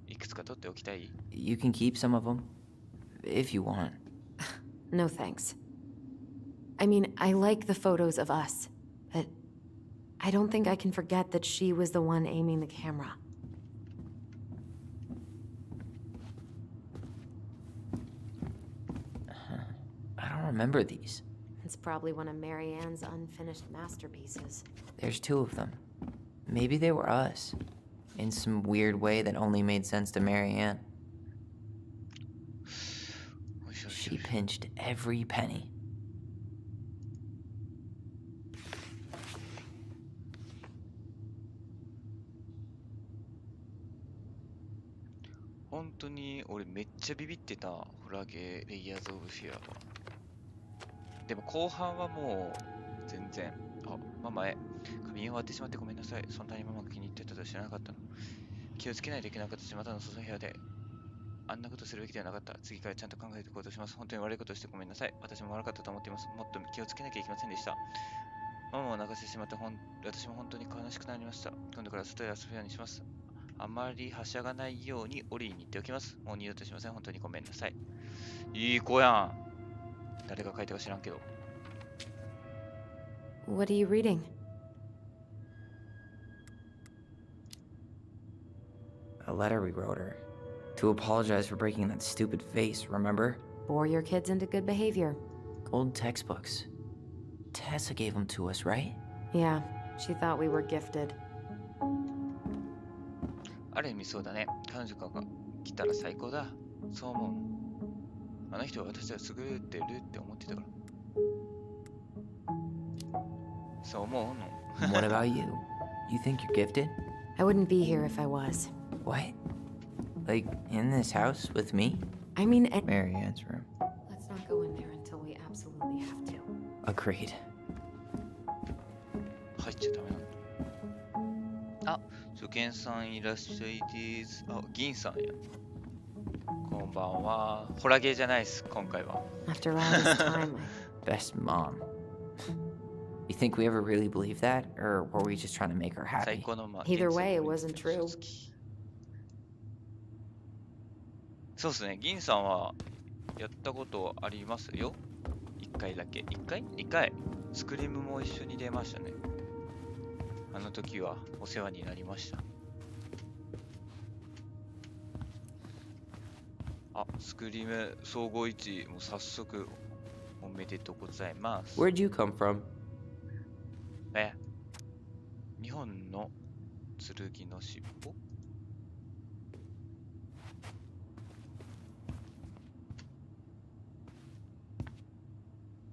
Speaker 1: いくつか取っておきたい。
Speaker 5: You can keep some of them, if you want.
Speaker 4: No thanks. I mean, I like the photos of us, but I don't think I can forget that she was the one aiming the camera.
Speaker 5: I don't remember these.
Speaker 4: It's probably one of Marianne's unfinished masterpieces.
Speaker 5: There's 2 of them. Maybe they were us. In some weird way that only made sense to Marianne. She pinched every penny.
Speaker 1: 本当に俺めっちゃビビってた。ホラーゲーレイヤーズ・オブ・フィアは。でも後半はもう全然。あ、ママへ。仮眠終わってしまってごめんなさい。そんなにママが気に入ってたとは知らなかったの。気をつけないといけなかったし、またの外の部屋で。あんなことするべきではなかった。次からちゃんと考えていこうとします。本当に悪いことをしてごめんなさい。私も悪かったと思っています。もっと気をつけなきゃいけませんでした。ママを泣かせてしまって私も本当に悲しくなりました。今度から外で遊ぶようにします。あまりはしゃがないようにオリーに言っておきます。もう二度としません。本当にごめんなさい。いい子やん。誰が書いたか知らんけど。
Speaker 4: What are you reading?
Speaker 5: A letter we wrote her. To apologize for breaking that stupid vase, remember?
Speaker 4: Bore your kids into good behavior.
Speaker 5: Old textbooks. Tessa gave them to us, right?
Speaker 4: Yeah, she thought we were gifted.
Speaker 1: ある意味そうだね。彼女が来たら最高だ。そう思う。あの人は私は優れてるって思ってたから。そう思うの。
Speaker 5: What about you? You think you're gifted?
Speaker 4: I wouldn't be here if I was.
Speaker 5: What? Like, in this house with me?
Speaker 4: I mean,
Speaker 5: Marianne's room.
Speaker 4: let's not go in there until we absolutely have to.
Speaker 5: Agreed.
Speaker 1: 入っちゃダメなの。あ、初見さんいらっしゃいです。あ、銀さんや。こんばんは。ホラゲーじゃないです、今回は。
Speaker 4: After all this time,
Speaker 5: Best mom. You think we ever really believed that? Or were we just trying to make her
Speaker 1: 最
Speaker 5: happy?
Speaker 1: 高のまあ
Speaker 4: Either
Speaker 1: 銀さん
Speaker 4: way, it
Speaker 1: の
Speaker 4: wasn't true.
Speaker 1: そうですね、銀さんはやったことありますよ。1回だけ。1回 ?2 回。スクリームも一緒に出ましたね。あの時はお世話になりました。あ、スクリーム総合1位、もう早速おめでとうございます。
Speaker 5: Where'd you come from?
Speaker 1: 日本の剣の尻尾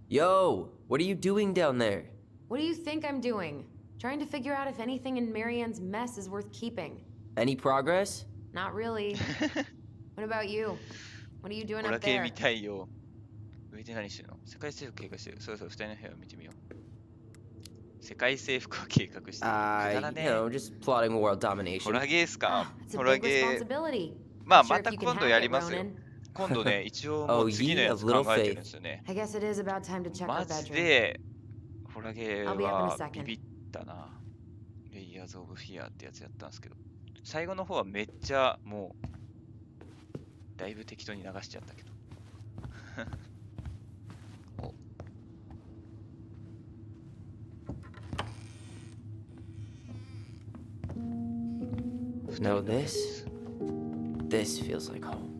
Speaker 5: Yo, what are you doing down there?
Speaker 4: what do you think I'm doing? Trying to figure out if anything in Marianne's mess is worth keeping.
Speaker 5: Any progress?
Speaker 4: Not really. What about you? What are you doing
Speaker 1: ホラ
Speaker 4: up
Speaker 1: 系
Speaker 4: there?
Speaker 1: みたいよ。上で何してるの？世界征服計画してる。そうそう、二人の部屋を見てみよう。世界征服を計画してる。くだらねえ。
Speaker 5: just plotting world
Speaker 1: ホ
Speaker 5: domination.
Speaker 1: ラゲーっすか？
Speaker 4: It's
Speaker 1: ホ
Speaker 4: a
Speaker 1: ラ
Speaker 4: big
Speaker 1: ゲー。
Speaker 4: responsibility.
Speaker 1: まあ、
Speaker 4: Sure
Speaker 1: ま
Speaker 4: if
Speaker 1: た
Speaker 4: you can
Speaker 1: 今度
Speaker 4: hack
Speaker 1: や
Speaker 4: it,
Speaker 1: りますよ。
Speaker 4: Ronan.
Speaker 1: 今度ね、一応もう次のやつ考えてるんですよね。
Speaker 4: I guess it is about time to check
Speaker 1: マ
Speaker 4: our
Speaker 1: ジ
Speaker 4: bedroom.
Speaker 1: で、ホラゲー
Speaker 4: I'll be up in a
Speaker 1: は
Speaker 4: second.
Speaker 1: ビビったな。レイヤーズ・オブ・フィアってやつやったんですけど、最後の方はめっちゃもう、だいぶ適当に流しちゃったけど。お
Speaker 5: No, this feels like home.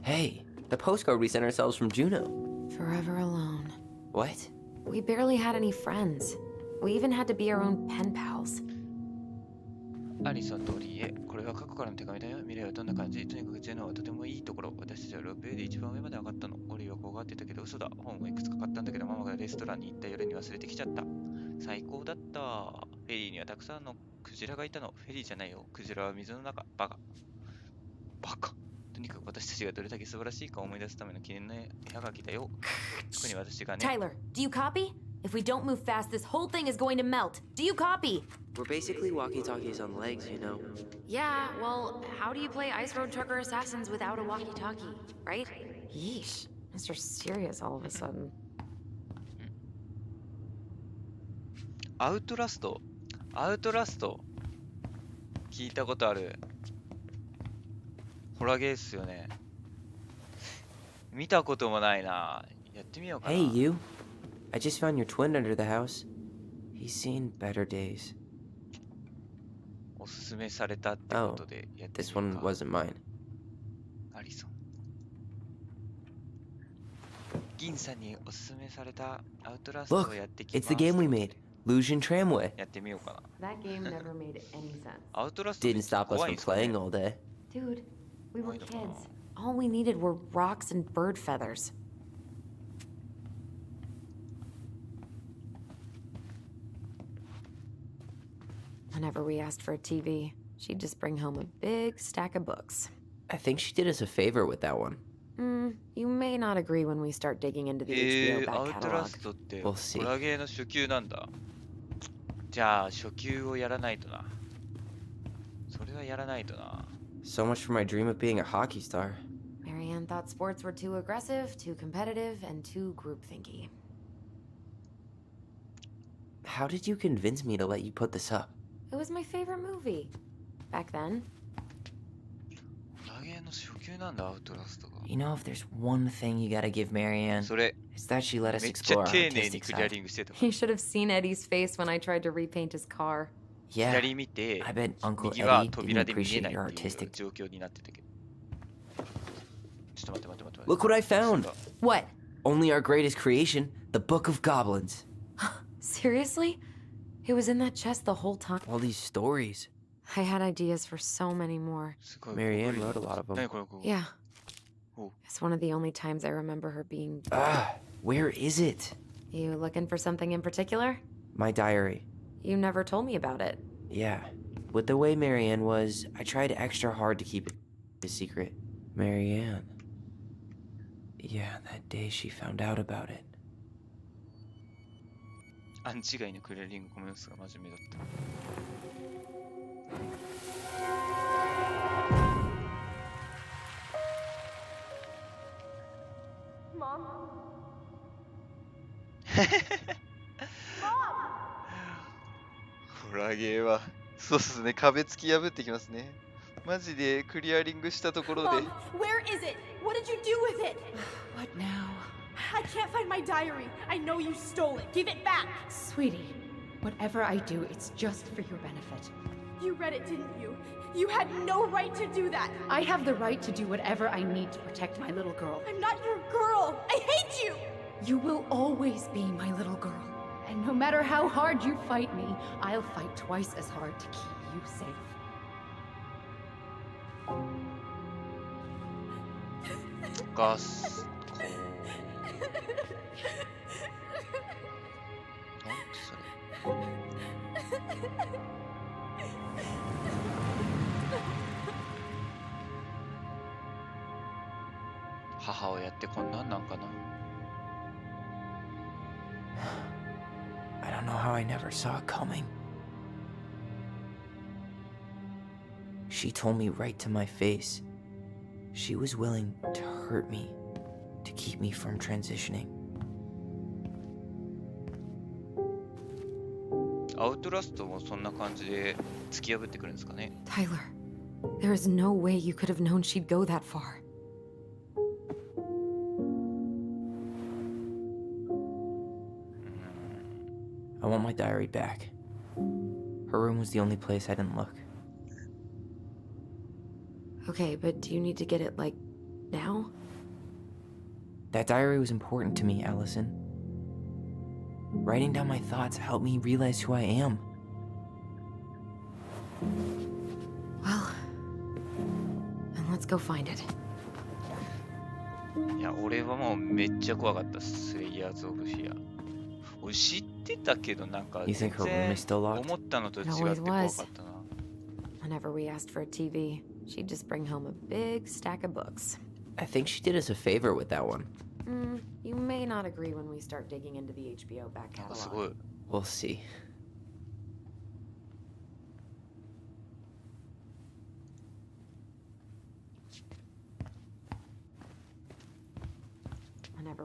Speaker 5: Hey, the postcard we sent ourselves from Juno.
Speaker 4: Forever alone.
Speaker 5: What?
Speaker 4: We barely had any friends. We even had to be our own pen pals.
Speaker 1: アリソンとオリーへ、これは過去からの手紙だよ。未来はどんな感じ？とにかくジェノはとてもいいところ。私たちはロープウェイで一番上まで上がったの。オリーはこうがってたけど嘘だ。本をいくつか買ったんだけど、ママがレストランに行った夜に忘れてきちゃった。最高だった。フェリーにはたくさんのクジラがいたの。フェリーじゃないよ。クジラは水の中。バカ。バカ。とにかく私たちがどれだけ素晴らしいかを思い出すための記念の絵はがきだよ。特に私がね。
Speaker 4: Tyler, do you copy? If we don't move fast, this whole thing is going to melt. Do you copy?
Speaker 5: We're basically walkie-talkies on legs, you know.
Speaker 4: Yeah, well, how do you play Ice Road Trucker Assassins without a walkie-talkie, right? Yeesh, Mr. Serious all of a sudden.
Speaker 1: アウトラスト聞いたことある。ホラゲーっすよね。見たこともないな。やってみようかな。
Speaker 5: Hey, you. I just found your twin under the house. He's seen better days.
Speaker 1: おすすめされたってことでやってみ
Speaker 5: This
Speaker 1: よう
Speaker 5: one
Speaker 1: か。
Speaker 5: wasn't mine.
Speaker 1: アリソン。銀さんにおすすめされたアウトラスト
Speaker 5: Look,
Speaker 1: をやってきます。
Speaker 5: it's the game we made. Lucian Tramway.
Speaker 1: やってみようかな。
Speaker 4: That game never made any sense.
Speaker 1: アウトラスト
Speaker 5: Didn't stop us
Speaker 1: 怖いん
Speaker 5: from
Speaker 1: ですかね
Speaker 5: playing all day.
Speaker 4: Dude, we were
Speaker 1: Why the
Speaker 4: kids.
Speaker 1: fuck?
Speaker 4: All we needed were rocks and bird feathers. Whenever we asked for a TV, she'd just bring home a big stack of books.
Speaker 5: I think she did us a favor with that one.
Speaker 4: You may not agree when we start digging into the
Speaker 1: ア
Speaker 4: HBO
Speaker 1: ウ
Speaker 4: back
Speaker 1: トラ
Speaker 4: catalog.
Speaker 1: ストって
Speaker 5: We'll
Speaker 1: ホ
Speaker 5: see.
Speaker 1: ラゲーの初級なんだ。じゃあ初級をやらないとな。それはやらないとな。
Speaker 5: So much for my dream of being a hockey star.
Speaker 4: Marianne thought sports were too aggressive, too competitive, and too groupthinky.
Speaker 5: How did you convince me to let you put this up?
Speaker 4: It was my favorite movie. Back then.
Speaker 1: ホラゲーの初級なんだ、アウトラストが。
Speaker 5: You know, if there's one thing you gotta give Marianne,
Speaker 1: それ、
Speaker 5: it's that she let us
Speaker 1: めっちゃ
Speaker 5: explore our
Speaker 1: 丁寧に
Speaker 5: artistic
Speaker 1: クリア
Speaker 5: side.
Speaker 1: リングしてた。
Speaker 4: You should have seen Eddie's face when I tried to repaint his car.
Speaker 5: Yeah,
Speaker 1: 左見て、
Speaker 5: I bet Uncle
Speaker 1: 右は
Speaker 5: Eddie
Speaker 1: 扉
Speaker 5: didn't
Speaker 1: で見え
Speaker 5: appreciate
Speaker 1: ない
Speaker 5: your
Speaker 1: っていう
Speaker 5: artistic.
Speaker 1: 状況になってたけど。ちょっと待って。
Speaker 5: Look what I found!
Speaker 4: What?
Speaker 5: Only our greatest creation, the Book of Goblins.
Speaker 4: Seriously? It was in that chest the whole time.
Speaker 5: All these stories.
Speaker 4: I had ideas for so many more.
Speaker 1: すごい。
Speaker 5: Marianne wrote a lot of
Speaker 1: 何
Speaker 5: them.
Speaker 1: これこれ。
Speaker 4: Yeah.
Speaker 1: Oh.
Speaker 4: It's one of the only times I remember her being.
Speaker 5: Where is it?
Speaker 4: You looking for something in particular?
Speaker 5: My diary.
Speaker 4: You never told me about it.
Speaker 5: Yeah. With the way Marianne was, I tried extra hard to keep it a secret. Marianne. Yeah, that day she found out about it.
Speaker 1: アンチ以外のクリアリングコメントが真面目だった。ホラゲーはそうっすね、壁突き破ってきますね。マジでクリアリングしたところで
Speaker 7: Mom, where is it? What did you do with it?
Speaker 8: What now?
Speaker 7: I can't find my diary. I know you stole it. Give it back.
Speaker 8: Sweetie, whatever I do, it's just for your benefit.
Speaker 7: You read it, didn't you? You had no right to do that.
Speaker 8: I have the right to do whatever I need to protect my little girl.
Speaker 7: I'm not your girl. I hate you.
Speaker 8: You will always be my little girl. And no matter how hard you fight me, I'll fight twice as hard to keep you safe.
Speaker 1: ガスコなんてそれ母親ってこんなんなんかな
Speaker 5: I don't know how I never saw it coming. She told me right to my face. She was willing to hurt me, to keep me from transitioning.
Speaker 1: アウトラストもそんな感じで突き破ってくるんですかね
Speaker 4: Tyler, there is no way you could have known she'd go that far.
Speaker 5: I want my diary back. Her room was the only place I didn't look.
Speaker 4: Okay, but do you need to get it, like, now?
Speaker 5: That diary was important to me, Allison. Writing down my thoughts helped me realize who I am.
Speaker 4: Well, then let's go find it.
Speaker 1: いや俺はもうめっちゃ怖かったスレイヤーズ・オブ・フィア俺知ってたけどなんか
Speaker 5: You
Speaker 1: 全
Speaker 5: think her room
Speaker 1: 然
Speaker 5: is still locked?
Speaker 1: 思ったのと違って
Speaker 4: It
Speaker 1: 怖
Speaker 4: always
Speaker 1: か
Speaker 4: was.
Speaker 1: ったな
Speaker 4: Whenever we asked for a TV, she'd just bring home a big stack of books.
Speaker 5: I think she did us a favor with that one.
Speaker 4: You may not agree when we start digging into the HBO back
Speaker 1: なんかすごい
Speaker 4: catalog.
Speaker 5: We'll see.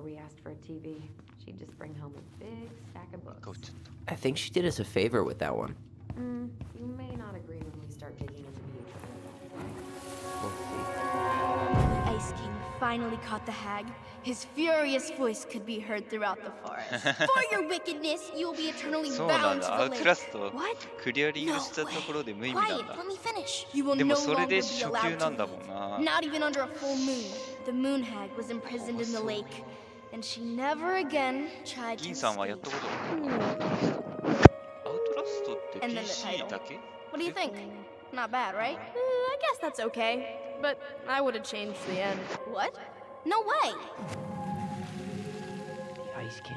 Speaker 4: we asked for a TV. She'd just bring home a big stack of
Speaker 1: なんか
Speaker 4: books.
Speaker 1: 落ちちゃった。
Speaker 5: I think she did us a favor with that one.
Speaker 4: You may not agree when we start digging into VHS.
Speaker 5: We'll see.
Speaker 7: The Ice King finally caught the hag. His furious voice could be heard throughout the forest. For your wickedness, you will be eternally
Speaker 1: そうなん
Speaker 7: bound to
Speaker 1: だ。ア
Speaker 7: the
Speaker 1: ウト
Speaker 7: lake.
Speaker 1: ラスト
Speaker 7: What?
Speaker 1: クリアリングしちゃったところで無意味なん
Speaker 7: Quiet,
Speaker 1: だ。
Speaker 7: let me finish. You will
Speaker 1: でも
Speaker 7: no
Speaker 1: それ
Speaker 7: longer
Speaker 1: で
Speaker 7: be
Speaker 1: 初級
Speaker 7: allowed
Speaker 1: な
Speaker 7: to
Speaker 1: んだもん
Speaker 7: leave.
Speaker 1: な。
Speaker 7: Not even under a full moon. The moon hag was imprisoned in the lake, and she never again tried to
Speaker 1: 銀さんはやっ
Speaker 7: escape.
Speaker 1: たことあるのかな。アウトラストって
Speaker 7: And then the
Speaker 1: PC
Speaker 7: title.
Speaker 1: だけ？
Speaker 7: What do you think? Not bad, right?
Speaker 3: I guess that's okay. But I would have changed the end.
Speaker 7: What? No way!
Speaker 5: The Ice King.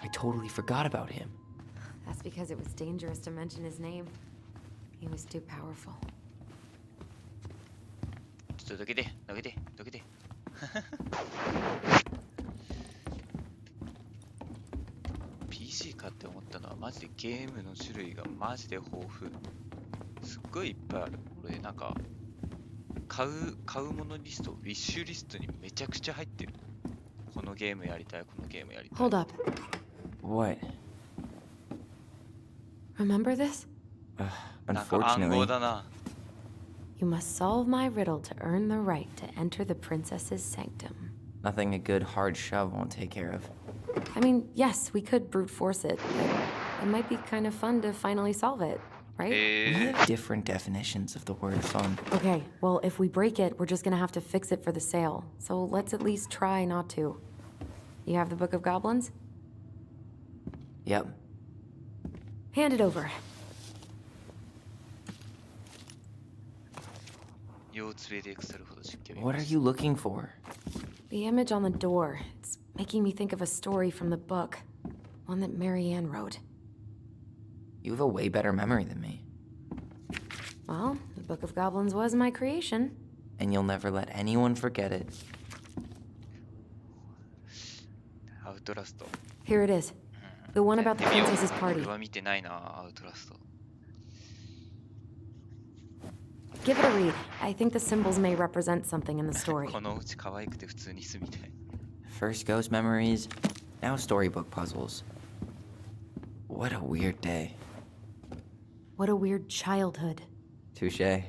Speaker 5: I totally forgot about him.
Speaker 4: That's because it was dangerous to mention his name. He was too powerful.
Speaker 1: ちょっとどけて、どけて、どけて。PC かって思ったのはマジでゲームの種類がマジで豊富。すっごいいっぱいある。俺なんか買うものリスト、ウィッシュリストにめちゃくちゃ入ってる。このゲームやりたい、このゲームやりたい。
Speaker 4: Hold up.
Speaker 5: What?
Speaker 4: Remember this?
Speaker 1: なんか暗号
Speaker 5: Unfortunately.
Speaker 1: だな。
Speaker 4: You must solve my riddle to earn the right to enter the princess's sanctum.
Speaker 5: Nothing a good hard shove won't take care of.
Speaker 4: I mean, yes, we could brute force it, but it might be kind of fun to finally solve it, right?
Speaker 5: We have different definitions of the word fun.
Speaker 4: Okay, well, if we break it, we're just gonna have to fix it for the sale. So let's at least try not to. You have the Book of Goblins?
Speaker 5: Yep.
Speaker 4: Hand it over.
Speaker 1: 腰つべで腐るほど湿気を見
Speaker 5: What
Speaker 1: ま
Speaker 5: are
Speaker 1: した
Speaker 5: you looking for?
Speaker 4: The image on the door. It's making me think of a story from the book. One that Marianne wrote.
Speaker 5: You have a way better memory than me.
Speaker 4: Well, the Book of Goblins was my creation.
Speaker 5: And you'll never let anyone forget it.
Speaker 1: アウトラスト。
Speaker 4: Here it is. The one about the
Speaker 1: やってみよう
Speaker 4: princess's party.
Speaker 1: 俺は見てないな、アウトラスト。
Speaker 4: Give it a read. I think the symbols may represent something in the story.
Speaker 1: このうち可愛くて普通に住みたい。
Speaker 5: First ghost memories, now storybook puzzles. What a weird day.
Speaker 4: What a weird childhood.
Speaker 5: Touche.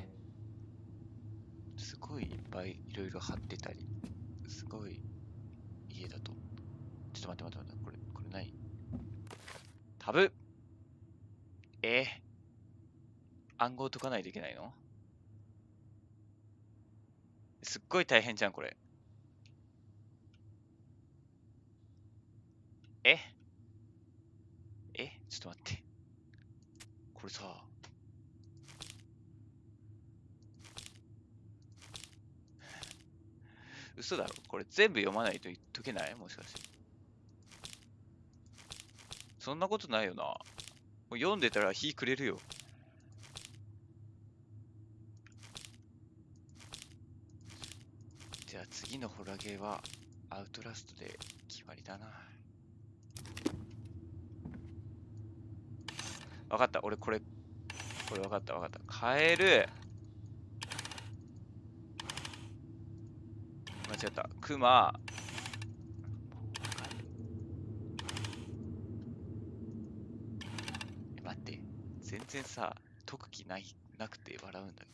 Speaker 1: すごいいっぱいいろいろ貼ってたり、すごい家だと。ちょっと待って待って待って、これ何？タブ。暗号解かないといけないの？すっごい大変じゃんこれ。ちょっと待って。これさ。嘘だろ、これ全部読まないと解けない？もしかして。そんなことないよな。もう読んでたら火くれるよ。じゃあ次のホラゲーはアウトラストで決まりだな。わかった、俺これわかったわかった。カエル。間違った。クマ。待って。全然さ、解く気なくて笑うんだけど。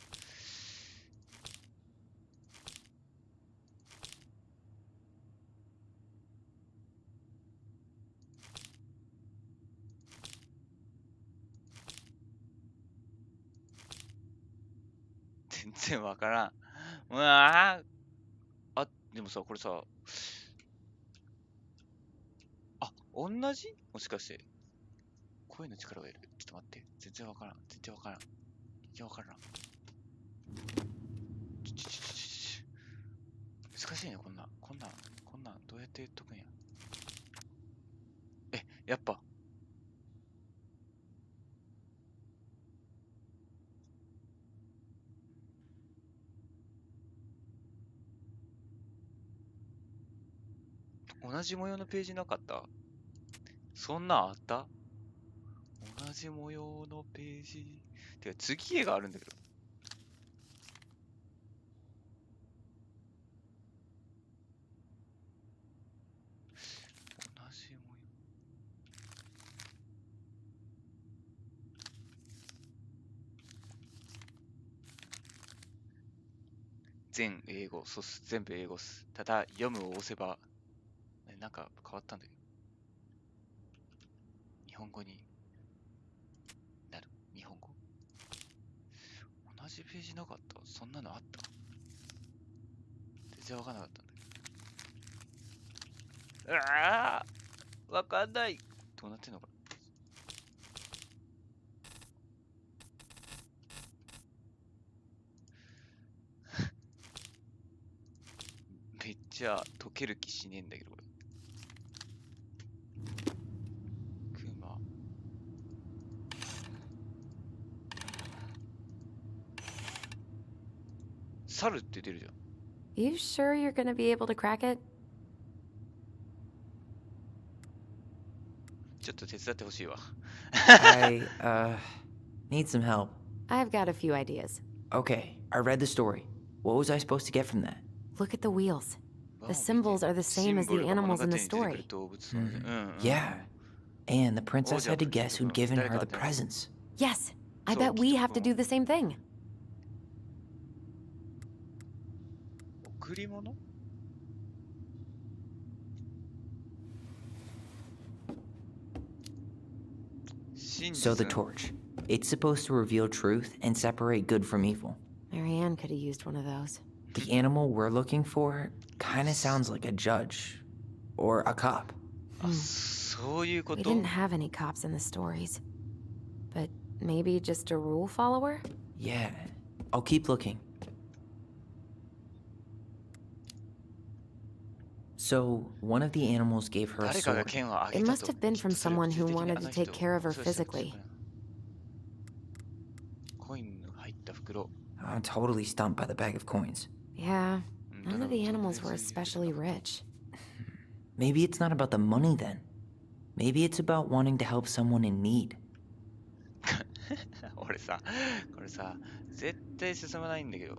Speaker 1: 全然わからん。うわあ、でもさ、これさ、同じ？もしかして。声の力がいる。ちょっと待って。全然わからん。全然わからん。全然わからん。難しいね、こんなん。どうやって解くんや。やっぱ。同じ模様のページなかった？そんなんあった？同じ模様のページ。てか次絵があるんだけど。全英語。そうっす。全部英語っす。ただ、読むを押せば、なんか変わったんだけど。日本語になる。日本語同じページなかった？そんなのあった？全然わかんなかったんだけど。わかんない。どうなってんのかな。めっちゃ解ける気しねえんだけど、これ。クマ。猿って出るじゃん。
Speaker 4: You sure you're gonna be able to crack it?
Speaker 1: ちょっと手伝ってほしいわ。
Speaker 5: I, need some help.
Speaker 4: I've got a few ideas.
Speaker 5: Okay, I read the story. What was I supposed to get from that?
Speaker 4: Look at the wheels.
Speaker 1: わ
Speaker 4: The
Speaker 1: あ、見て。
Speaker 4: symbols are the
Speaker 1: シ
Speaker 4: same
Speaker 1: ン
Speaker 4: as
Speaker 1: ボ
Speaker 4: the
Speaker 1: ルが物
Speaker 4: animals
Speaker 1: 語
Speaker 4: in
Speaker 1: に
Speaker 4: the
Speaker 1: 出てくる
Speaker 4: story.
Speaker 1: 動物の、うんうん。
Speaker 5: Yeah. And the princess
Speaker 1: Oh,
Speaker 5: had to
Speaker 1: yeah,
Speaker 5: guess who'd
Speaker 1: but
Speaker 5: given her
Speaker 1: 誰か
Speaker 5: the
Speaker 1: 当てない。
Speaker 5: presents.
Speaker 4: Yes, I
Speaker 1: So,
Speaker 4: bet we
Speaker 1: きっと
Speaker 4: have to do the same thing.
Speaker 1: 贈り物？真
Speaker 5: So the
Speaker 1: 実。
Speaker 5: torch. It's supposed to reveal truth and separate good from evil.
Speaker 4: Marianne could have used one of those.
Speaker 5: The animal we're looking for kinda sounds like a judge. Or a cop.
Speaker 1: あ、そういうこ
Speaker 4: We
Speaker 1: と？
Speaker 4: didn't have any cops in the stories. But maybe just a rule follower?
Speaker 5: Yeah. I'll keep looking. So, one of the animals gave her a
Speaker 1: 誰かが
Speaker 5: sword.
Speaker 1: 剣をあげ
Speaker 4: It
Speaker 1: た
Speaker 4: must
Speaker 1: と。
Speaker 4: have been
Speaker 1: きっと
Speaker 4: from
Speaker 1: それ
Speaker 4: someone
Speaker 1: 物
Speaker 4: who
Speaker 1: 理的に
Speaker 4: wanted
Speaker 1: あ
Speaker 4: to
Speaker 1: の
Speaker 4: take
Speaker 1: 人
Speaker 4: care of her
Speaker 1: そうそうそう
Speaker 4: physically.
Speaker 1: コインの入った袋。
Speaker 5: I'm totally stumped by the bag of coins.
Speaker 4: Yeah,
Speaker 1: うん、
Speaker 4: none
Speaker 1: だ
Speaker 4: of
Speaker 1: から
Speaker 4: the
Speaker 1: とりあえ
Speaker 4: animals
Speaker 1: ず
Speaker 4: were
Speaker 1: 入れて
Speaker 4: especially
Speaker 1: なかった。
Speaker 4: rich.
Speaker 5: Maybe it's not about the money then. Maybe it's about wanting to help someone in need.
Speaker 1: 俺さ、これさ、絶対進まないんだけど。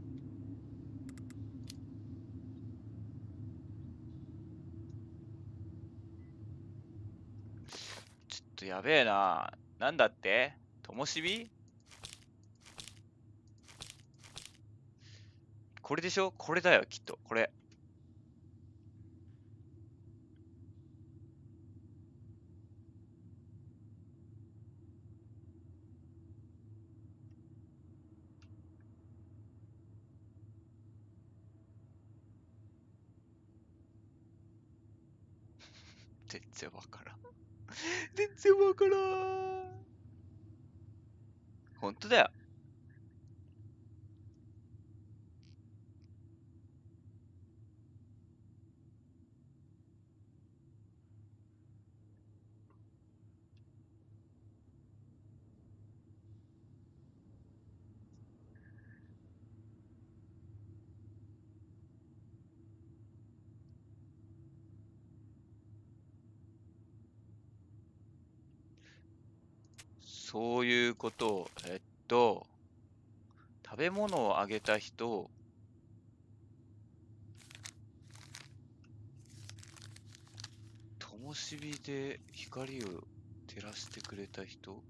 Speaker 1: ちょっとやべえな。なんだって？ともしび？これでしょ？これだよ、きっと。これ。全然わからん。全然わからん。ほんとだよ。そういうことを、食べ物をあげた人、灯火で光を照らしてくれた人、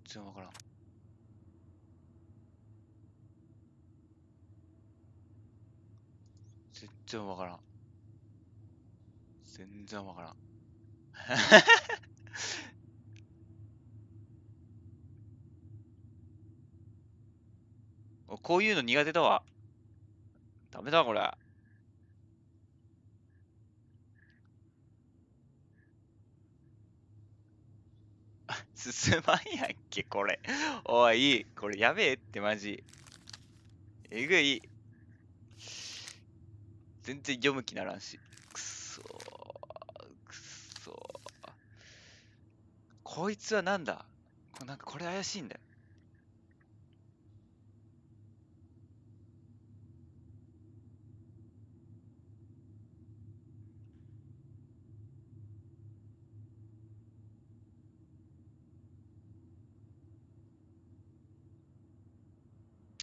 Speaker 1: 全然わからん。全然わからん。全然わからん。こういうの苦手だわ。ダメだこれ。進まんやんけこれ。おい、これやべえってマジ。えぐい。全然読む気ならんし。くそー。くそー。こいつはなんだ？なんかこれ怪しいんだよ。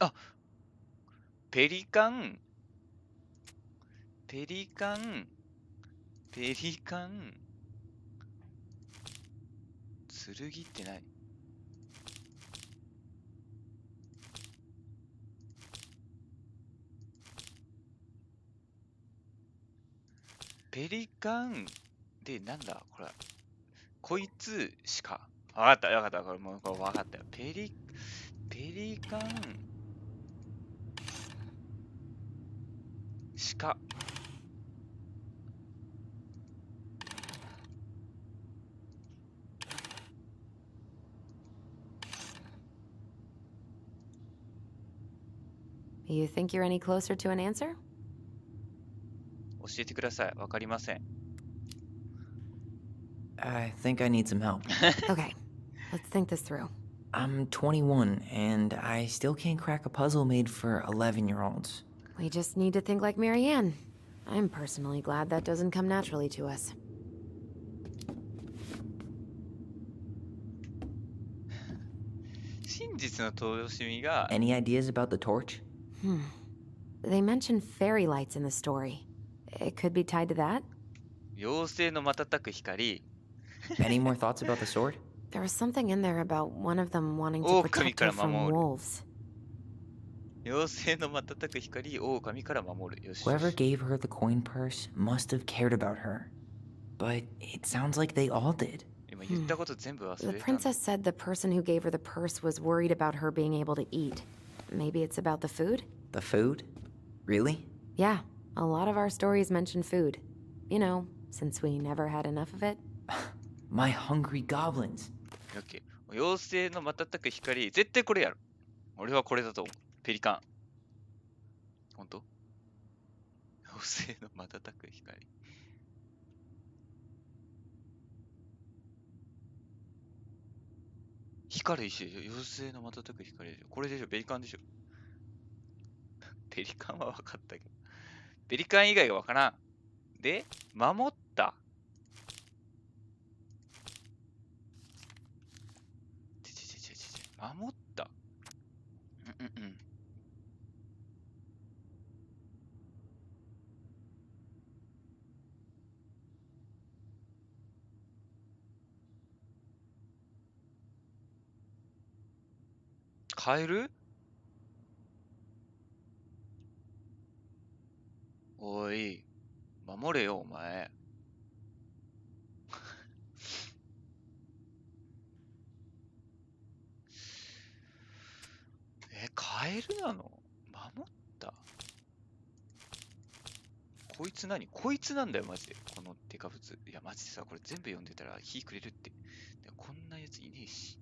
Speaker 1: あ、ペリカン、ペリカン、ペリカン、剣って何？ペリカンで、なんだこれ。こいつしか。わかった。これもうこれわかったよ。ペリカンしか。
Speaker 4: You think you're any closer to an answer?
Speaker 1: 教えてください。わかりません。
Speaker 5: I think I need some help.
Speaker 4: Okay, let's think this through.
Speaker 5: I'm 21, and I still can't crack a puzzle made for 11-year-olds.
Speaker 4: We just need to think like Marianne. I'm personally glad that doesn't come naturally to us.
Speaker 5: Any ideas about the torch?
Speaker 4: They mention fairy lights in the story. It could be tied to that?
Speaker 5: Any more thoughts about the sword?
Speaker 4: There was something in there about one of them wanting to protect her from wolves.
Speaker 5: Whoever gave her the coin purse must have cared about her. But it sounds like they all did.
Speaker 4: The princess said the person who gave her the purse was worried about her being able to eat. Maybe it's about the food?
Speaker 5: The food? Really?
Speaker 4: Yeah, a lot of our stories mention food. You know, since we never had enough of it.
Speaker 5: My hungry goblins.
Speaker 1: OK。妖精の瞬く光。絶対これやろ。俺はこれだと思う。ペリカン。本当？妖精の瞬く光。光る石でしょ。妖精の瞬く光でしょ。これでしょ。ペリカンでしょ。ペリカンは分かったけど。ペリカン以外が分からん。で、守った。守った。カエル？おい、守れよ、お前。カエルなの？守った？こいつ何？こいつなんだよ、マジで。このデカブツ。いや、マジでさ、これ全部読んでたら火くれるって。こんなやついねえし。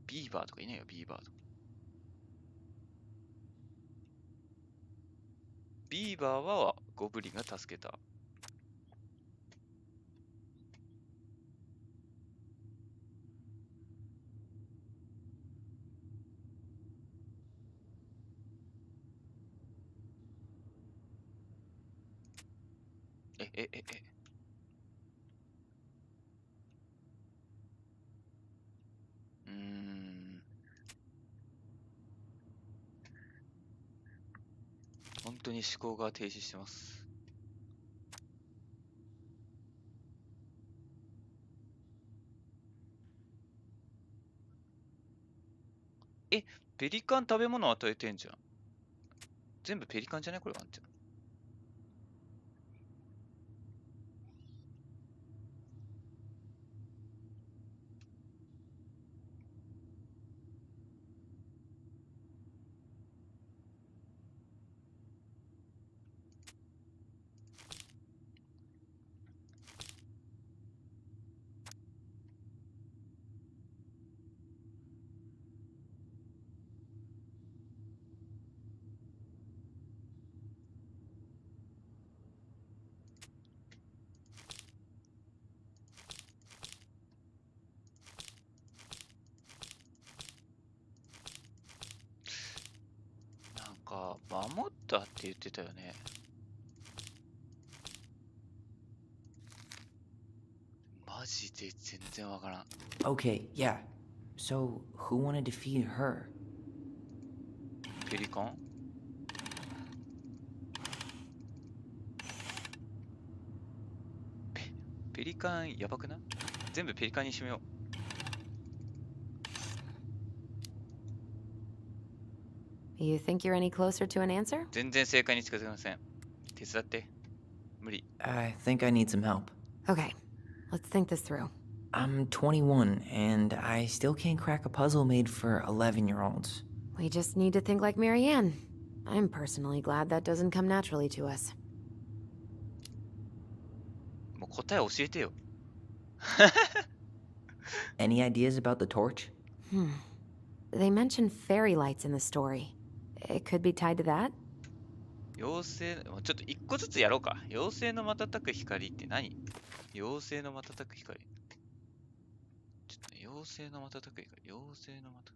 Speaker 1: ビーバーとかいないよ、ビーバーとか。ビーバーはゴブリンが助けた。本当に思考が停止してます。ペリカン食べ物与えてんじゃん。全部ペリカンじゃない？これワンちゃん。守ったって言ってたよね。マジで全然わからん。
Speaker 5: Okay, yeah. So, who wanted to feed her?
Speaker 1: ペリカン？ペリカンやばくない？全部ペリカンにしめよう。
Speaker 4: You think you're any closer to an answer?
Speaker 1: 全然正解に近づきません。手伝って。無理。
Speaker 5: I think I need some help.
Speaker 4: Okay, let's think this through.
Speaker 5: I'm 21, and I still can't crack a puzzle made for 11-year-olds.
Speaker 4: We just need to think like Marianne. I'm personally glad that doesn't come naturally to us.
Speaker 1: もう答え教えてよ。
Speaker 5: Any ideas about the torch?
Speaker 4: They mention fairy lights in the story. It could be tied to that?
Speaker 1: 妖精、ちょっと一個ずつやろうか。妖精の瞬く光って何？妖精の瞬く光。ちょっとね、妖精の瞬く光。妖精の瞬く。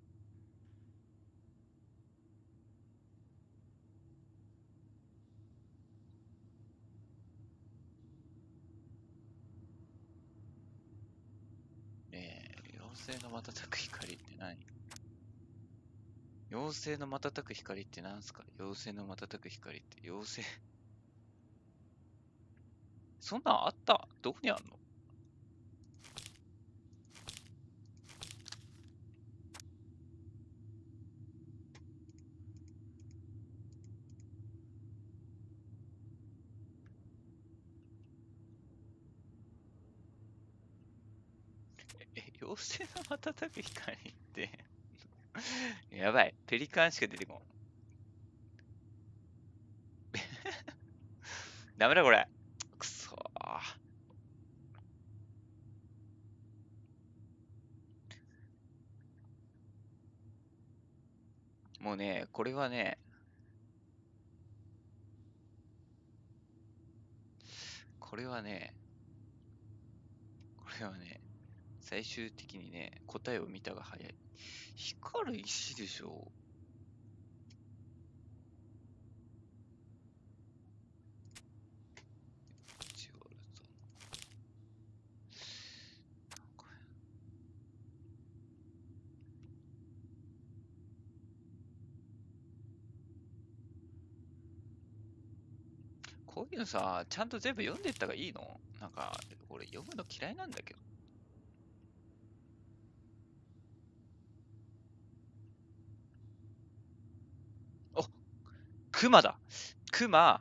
Speaker 1: ねえ、妖精の瞬く光って何？妖精の瞬く光って何すか？妖精の瞬く光って妖精。そんなんあった？どこにあんの？妖精の瞬く光ってやばい。ペリカンしか出てこん。ダメだこれ。くそー。もうね、これはね、最終的にね、答えを見たが早い。光る石でしょ。こういうのさ、ちゃんと全部読んでった方がいいの？なんか、俺読むの嫌いなんだけど。お、クマだ。クマ。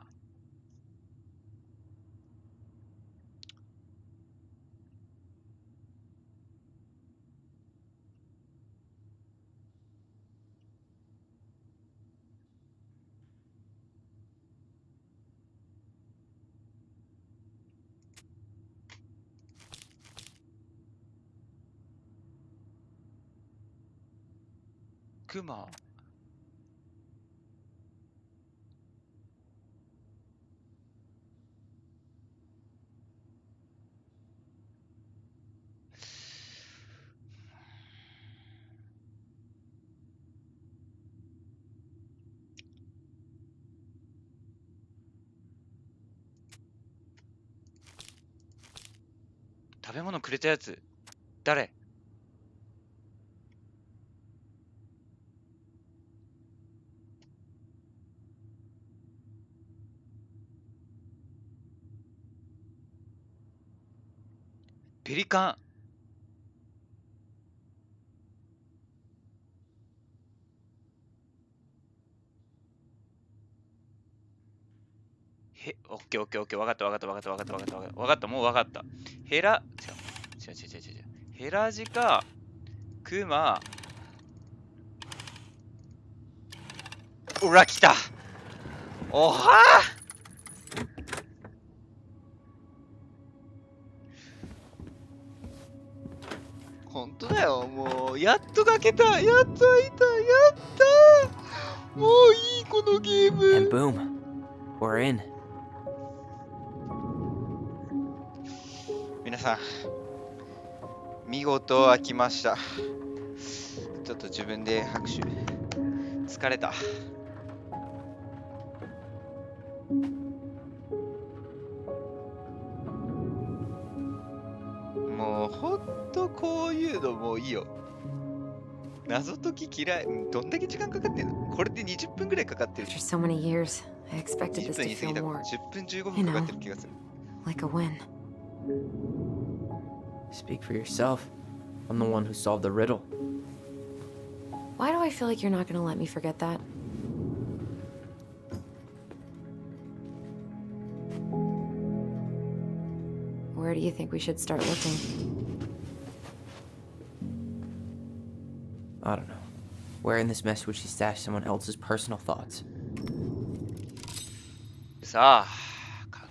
Speaker 1: クマ。食べ物くれたやつ。誰？ペリカン。オッケーオッケーオッケー。わかったわかったわかったわかったわかったわかった。もうわかった。違う。ヘラジカ、クマ。おら、来た。おはー。ほんとだよ。もう、やっと書けた。やっと開いた。やった。もういい、このゲーム。
Speaker 5: And boom, we're in.
Speaker 1: 皆さん、見事開きました。ちょっと自分で拍手。疲れた。もうほんとこういうのもういいよ。謎解き嫌い。どんだけ時間かかってんの？これで20分ぐらいかかってる。
Speaker 4: After so many years, I expected
Speaker 1: 20
Speaker 4: this
Speaker 1: 分
Speaker 4: to
Speaker 1: 言い過ぎ
Speaker 4: feel
Speaker 1: た。
Speaker 4: more
Speaker 1: 10分15分かかってる気がする。
Speaker 4: like a win.
Speaker 5: Speak for yourself. I'm the one who solved the riddle.
Speaker 4: Why do I feel like you're not gonna let me forget that? Where do you think we should start looking?
Speaker 5: I don't know. Where in this mess would she stash someone else's personal thoughts?
Speaker 1: さあ、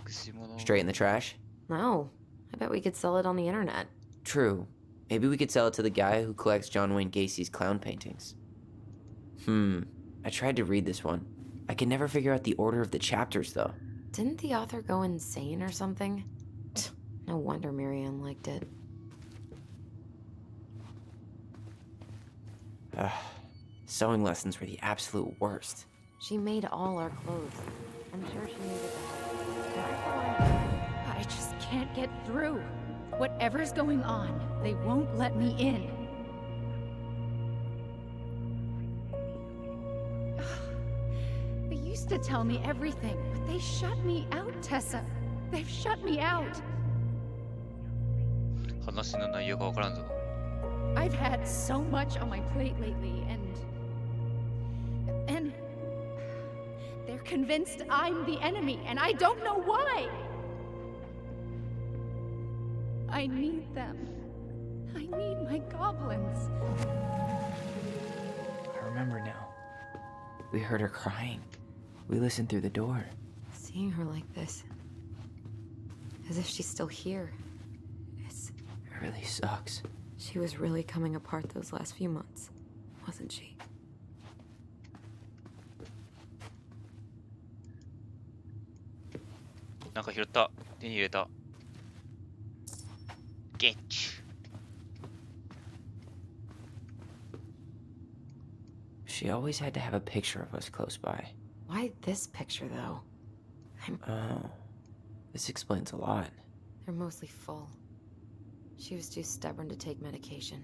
Speaker 1: 隠し物。
Speaker 5: Straight in the trash?
Speaker 4: No. I bet we could sell it on the internet.
Speaker 5: True. Maybe we could sell it to the guy who collects John Wayne Gacy's clown paintings. I tried to read this one. I can never figure out the order of the chapters, though.
Speaker 4: Didn't the author go insane or something? No wonder Marianne liked it.
Speaker 5: Sewing lessons were the absolute worst.
Speaker 4: She made all our clothes. I'm sure she needed the help.
Speaker 8: I just can't get through. Whatever's going on, they won't let me in. They used to tell me everything, but they shut me out, Tessa. They've shut me out.
Speaker 1: 話の内容がわからんぞ。
Speaker 8: I've had so much on my plate lately, and they're convinced I'm the enemy, and I don't know why. I need them. I need my goblins.
Speaker 5: I remember now. We heard her crying. We listened through the door.
Speaker 4: Seeing her like this. As if she's still here.
Speaker 5: It really sucks.
Speaker 4: She was really coming apart those last few months, wasn't she?
Speaker 1: なんか拾った。手に入れた。ゲッチュ。
Speaker 5: She always had to have a picture of us close by.
Speaker 4: Why this picture, though?
Speaker 5: Oh. This explains a lot.
Speaker 4: They're mostly full. She was too stubborn to take medication.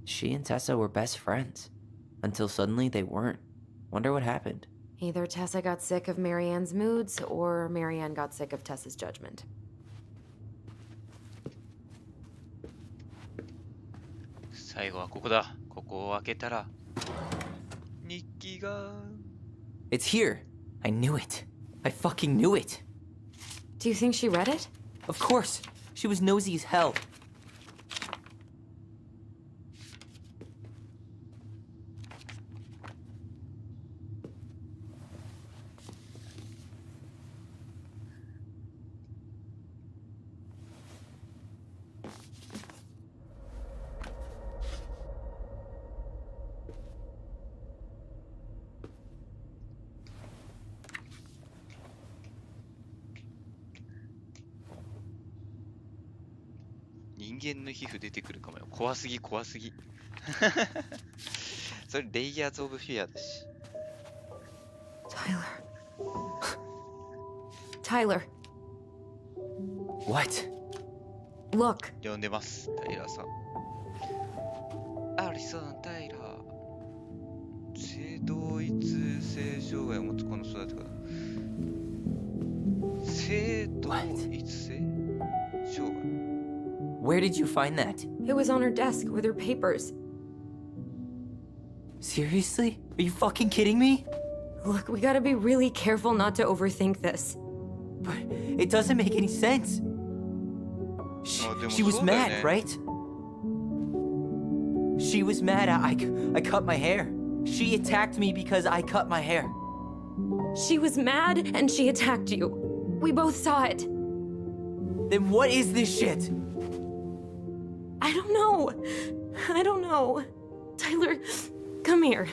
Speaker 5: She and Tessa were best friends. Until suddenly they weren't. Wonder what happened.
Speaker 4: Either Tessa got sick of Marianne's moods, or Marianne got sick of Tessa's judgment.
Speaker 1: 最後はここだ。ここを開けたら日記が。
Speaker 5: It's here. I knew it. I fucking knew it.
Speaker 4: Do you think she read it?
Speaker 5: Of course. She was nosy as hell. .
Speaker 1: 人間の皮膚出てくるかもよ。怖すぎ怖すぎ。それレイヤーズオブフィアだし。
Speaker 4: Tyler.
Speaker 5: What?
Speaker 4: Look.
Speaker 1: 呼んでます、タイラーさん。アリソン・タイラー。性同一性障害を持つ子の育て方。性同一性障害。
Speaker 5: Where did you find that?
Speaker 4: It was on her desk with her papers.
Speaker 5: Seriously? Are you fucking kidding me?
Speaker 4: Look, we gotta be really careful not to overthink this.
Speaker 5: But it doesn't make any sense. She was mad, right? She was mad I cut my hair. She attacked me because I cut my hair.
Speaker 4: She was mad and she attacked you. We both saw it.
Speaker 5: Then what is this shit?
Speaker 4: I don't know. I don't know. Tyler, come here.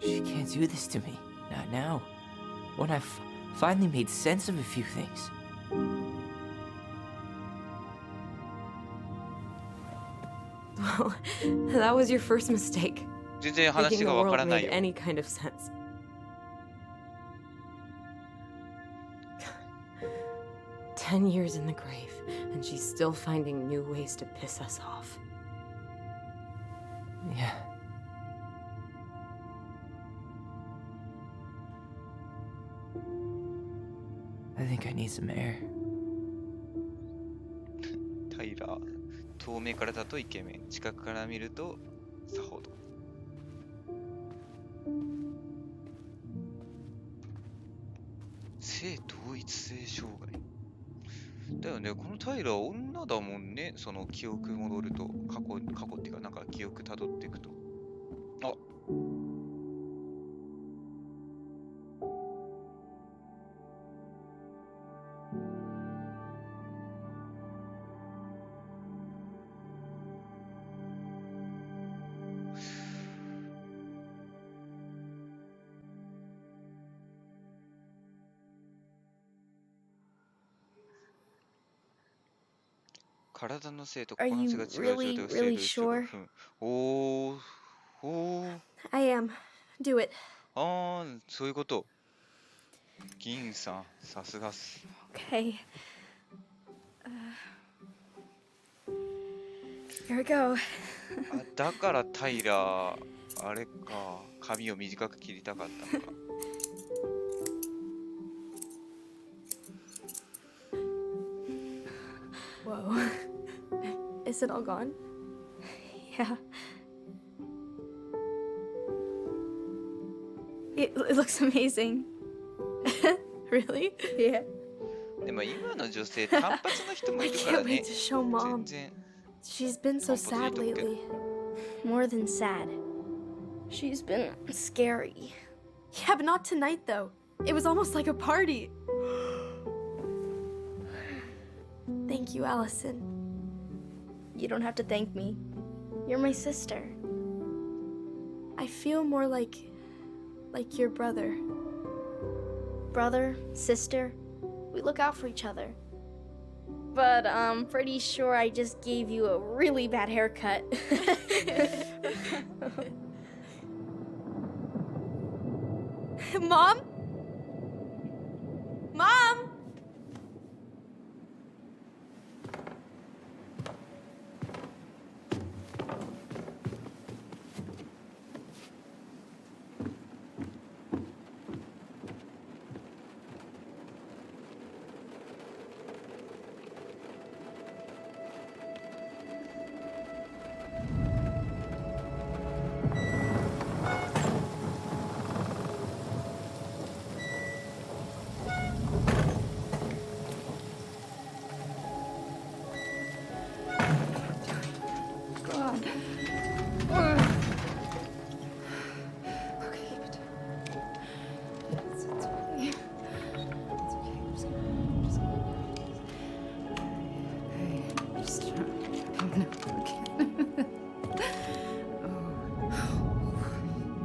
Speaker 5: She can't do this to me. Not now. When I finally made sense of a few things.
Speaker 4: Well, that was your first mistake.
Speaker 1: 全然
Speaker 4: Thinking
Speaker 1: 話
Speaker 4: the
Speaker 1: がわから
Speaker 4: world
Speaker 1: ない
Speaker 4: made
Speaker 1: よ。
Speaker 4: any kind of sense. Ten years in the grave, and she's still finding new ways to piss us off.
Speaker 5: Yeah. I think I need some air.
Speaker 1: タイラー、遠目からだとイケメン、近くから見るとさほど。性同一性障害だよね。このタイラー女だもんね。その記憶戻ると過去っていうかなんか記憶たどっていくと、あ、体の性と
Speaker 7: Are
Speaker 1: 心の
Speaker 7: you
Speaker 1: 性が違う状態
Speaker 7: really,
Speaker 1: を制
Speaker 7: really
Speaker 1: 度する
Speaker 7: sure?
Speaker 1: ふん。おー、おー、
Speaker 7: I am. Do it.
Speaker 1: あー、そういうこと。銀さん、さすがっす。
Speaker 7: Okay. Here we go.
Speaker 1: あ、だからタイラー、あれか、髪を短く切りたかったのか。
Speaker 7: Whoa. Is it all gone? Yeah. It looks amazing. Really? Yeah.
Speaker 1: でも今の女性、単発の人も
Speaker 7: I
Speaker 1: いるから
Speaker 7: can't
Speaker 1: ね。
Speaker 7: wait to show mom.
Speaker 1: 全然。
Speaker 7: She's been so sad lately. More than sad. She's been scary. Yeah, but not tonight though. It was almost like a party. Thank you, Allison. You don't have to thank me. You're my sister. I feel more like your brother. Brother, sister, we look out for each other. But I'm pretty sure I just gave you a really bad haircut. Mom? Mom?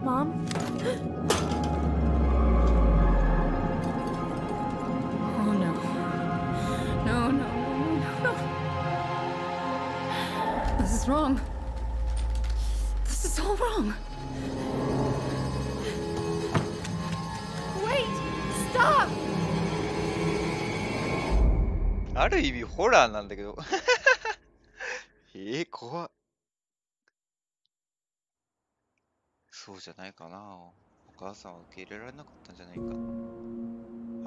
Speaker 7: Mom?
Speaker 8: Oh no. No, no, no, no, no. This is wrong. This is all wrong.
Speaker 7: Wait! Stop!
Speaker 1: ある意味ホラーなんだけど。怖っ。そうじゃないかな。お母さんは受け入れられなかったんじゃないか。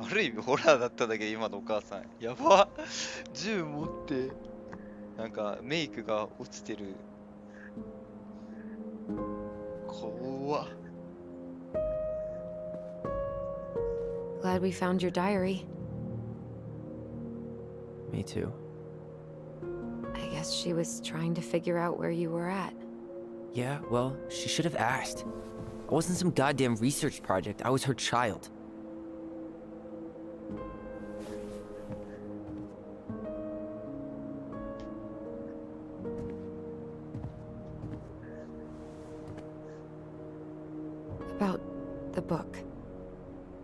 Speaker 1: ある意味ホラーだっただけど、今のお母さん。やば。銃持って、なんかメイクが落ちてる。怖っ。
Speaker 4: Glad we found your diary.
Speaker 5: Me too.
Speaker 4: I guess she was trying to figure out where you were at.
Speaker 5: Yeah, well, she should have asked. I wasn't some goddamn research project. I was her child.
Speaker 4: About the book.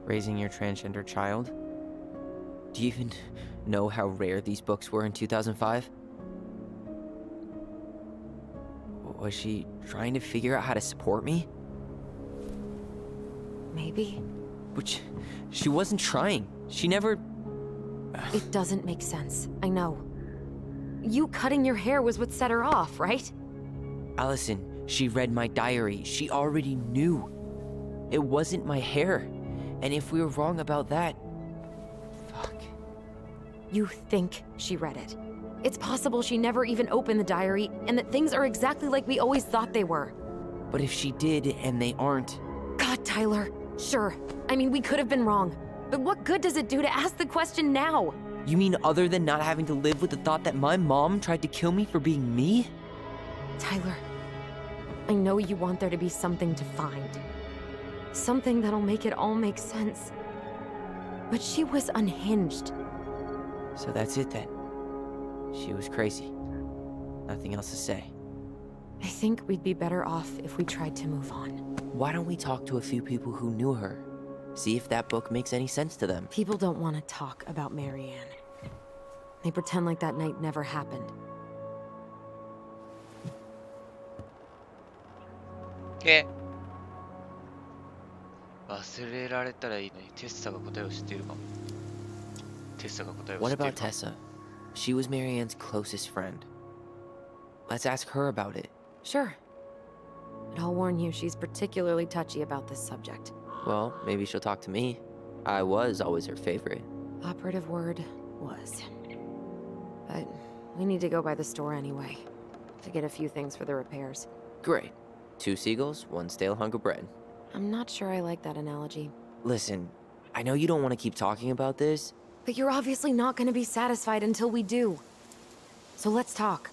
Speaker 5: Raising your transgender child? Do you even know how rare these books were in 2005? Was she trying to figure out how to support me?
Speaker 4: Maybe.
Speaker 5: Which, she wasn't trying. She never...
Speaker 4: It doesn't make sense. I know. You cutting your hair was what set her off, right?
Speaker 5: Allison, she read my diary. She already knew. It wasn't my hair. And if we were wrong about that... Fuck.
Speaker 4: You think she read it. It's possible she never even opened the diary, and that things are exactly like we always thought they were.
Speaker 5: But if she did and they aren't...
Speaker 4: God, Tyler. Sure. I mean, we could have been wrong. But what good does it do to ask the question now?
Speaker 5: You mean other than not having to live with the thought that my mom tried to kill me for being me?
Speaker 4: Tyler, I know you want there to be something to find. Something that'll make it all make sense. But she was unhinged.
Speaker 5: So that's it then. She was crazy. Nothing else to say.
Speaker 4: I think we'd be better off if we tried to move on.
Speaker 5: Why don't we talk to a few people who knew her? See if that book makes any sense to them.
Speaker 4: People don't want to talk about Marianne. They pretend like that night never happened.
Speaker 1: Okay. 忘れられたらいいのに、テッサが答えを知っているかも。テッサが答えを知
Speaker 5: What
Speaker 1: ってい
Speaker 5: about
Speaker 1: るかも。
Speaker 5: Tessa? She was Marianne's closest friend. Let's ask her about it.
Speaker 4: Sure. But I'll warn you, she's particularly touchy about this subject.
Speaker 5: Well, maybe she'll talk to me. I was always her favorite.
Speaker 4: Operative word was. But we need to go by the store anyway, to get a few things for the repairs.
Speaker 5: Great. 2 seagulls, 1 stale hunk of bread.
Speaker 4: I'm not sure I like that analogy.
Speaker 5: Listen, I know you don't want to keep talking about this.
Speaker 4: But you're obviously not going to be satisfied until we do. So let's talk.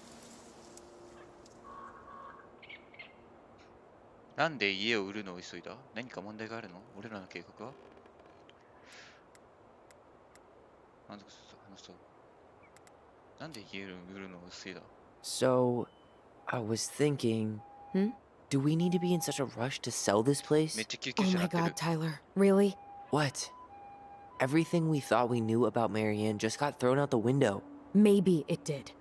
Speaker 1: なんで家を売るのを急いだ？何か問題があるの？俺らの計画は？満足すると話そう。なんで家を売るのを急いだ？
Speaker 5: So, I was thinking... Do we need to be in such a rush to sell this place?
Speaker 1: めっちゃ救急
Speaker 4: Oh
Speaker 1: 車にな
Speaker 4: my
Speaker 1: ってる。
Speaker 4: god, Tyler. Really?
Speaker 5: What? Everything we thought we knew about Marianne just got thrown out the window.
Speaker 4: Maybe it did.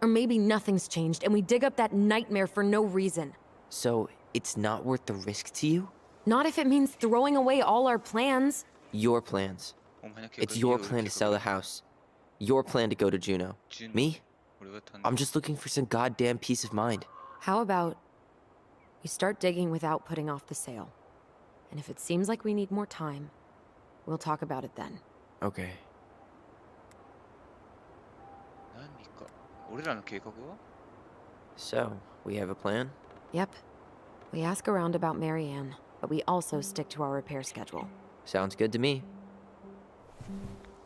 Speaker 4: Or maybe nothing's changed and we dig up that nightmare for no reason.
Speaker 5: So, it's not worth the risk to you?
Speaker 4: Not if it means throwing away all our plans.
Speaker 5: Your plans.
Speaker 1: お前の計画
Speaker 5: It's your
Speaker 1: 家を売る
Speaker 5: plan
Speaker 1: 計
Speaker 5: to
Speaker 1: 画
Speaker 5: sell the house. Your plan to go to Juneau.
Speaker 1: Juneau.
Speaker 5: Me?
Speaker 1: 俺は単
Speaker 5: I'm just looking for some goddamn peace of mind.
Speaker 4: How about we start digging without putting off the sale? And if it seems like we need more time, we'll talk about it then.
Speaker 5: Okay.
Speaker 1: 何か俺らの計画は？
Speaker 5: So, we have a plan?
Speaker 4: Yep. We ask around about Marianne, but we also stick to our repair schedule.
Speaker 5: Sounds good to me.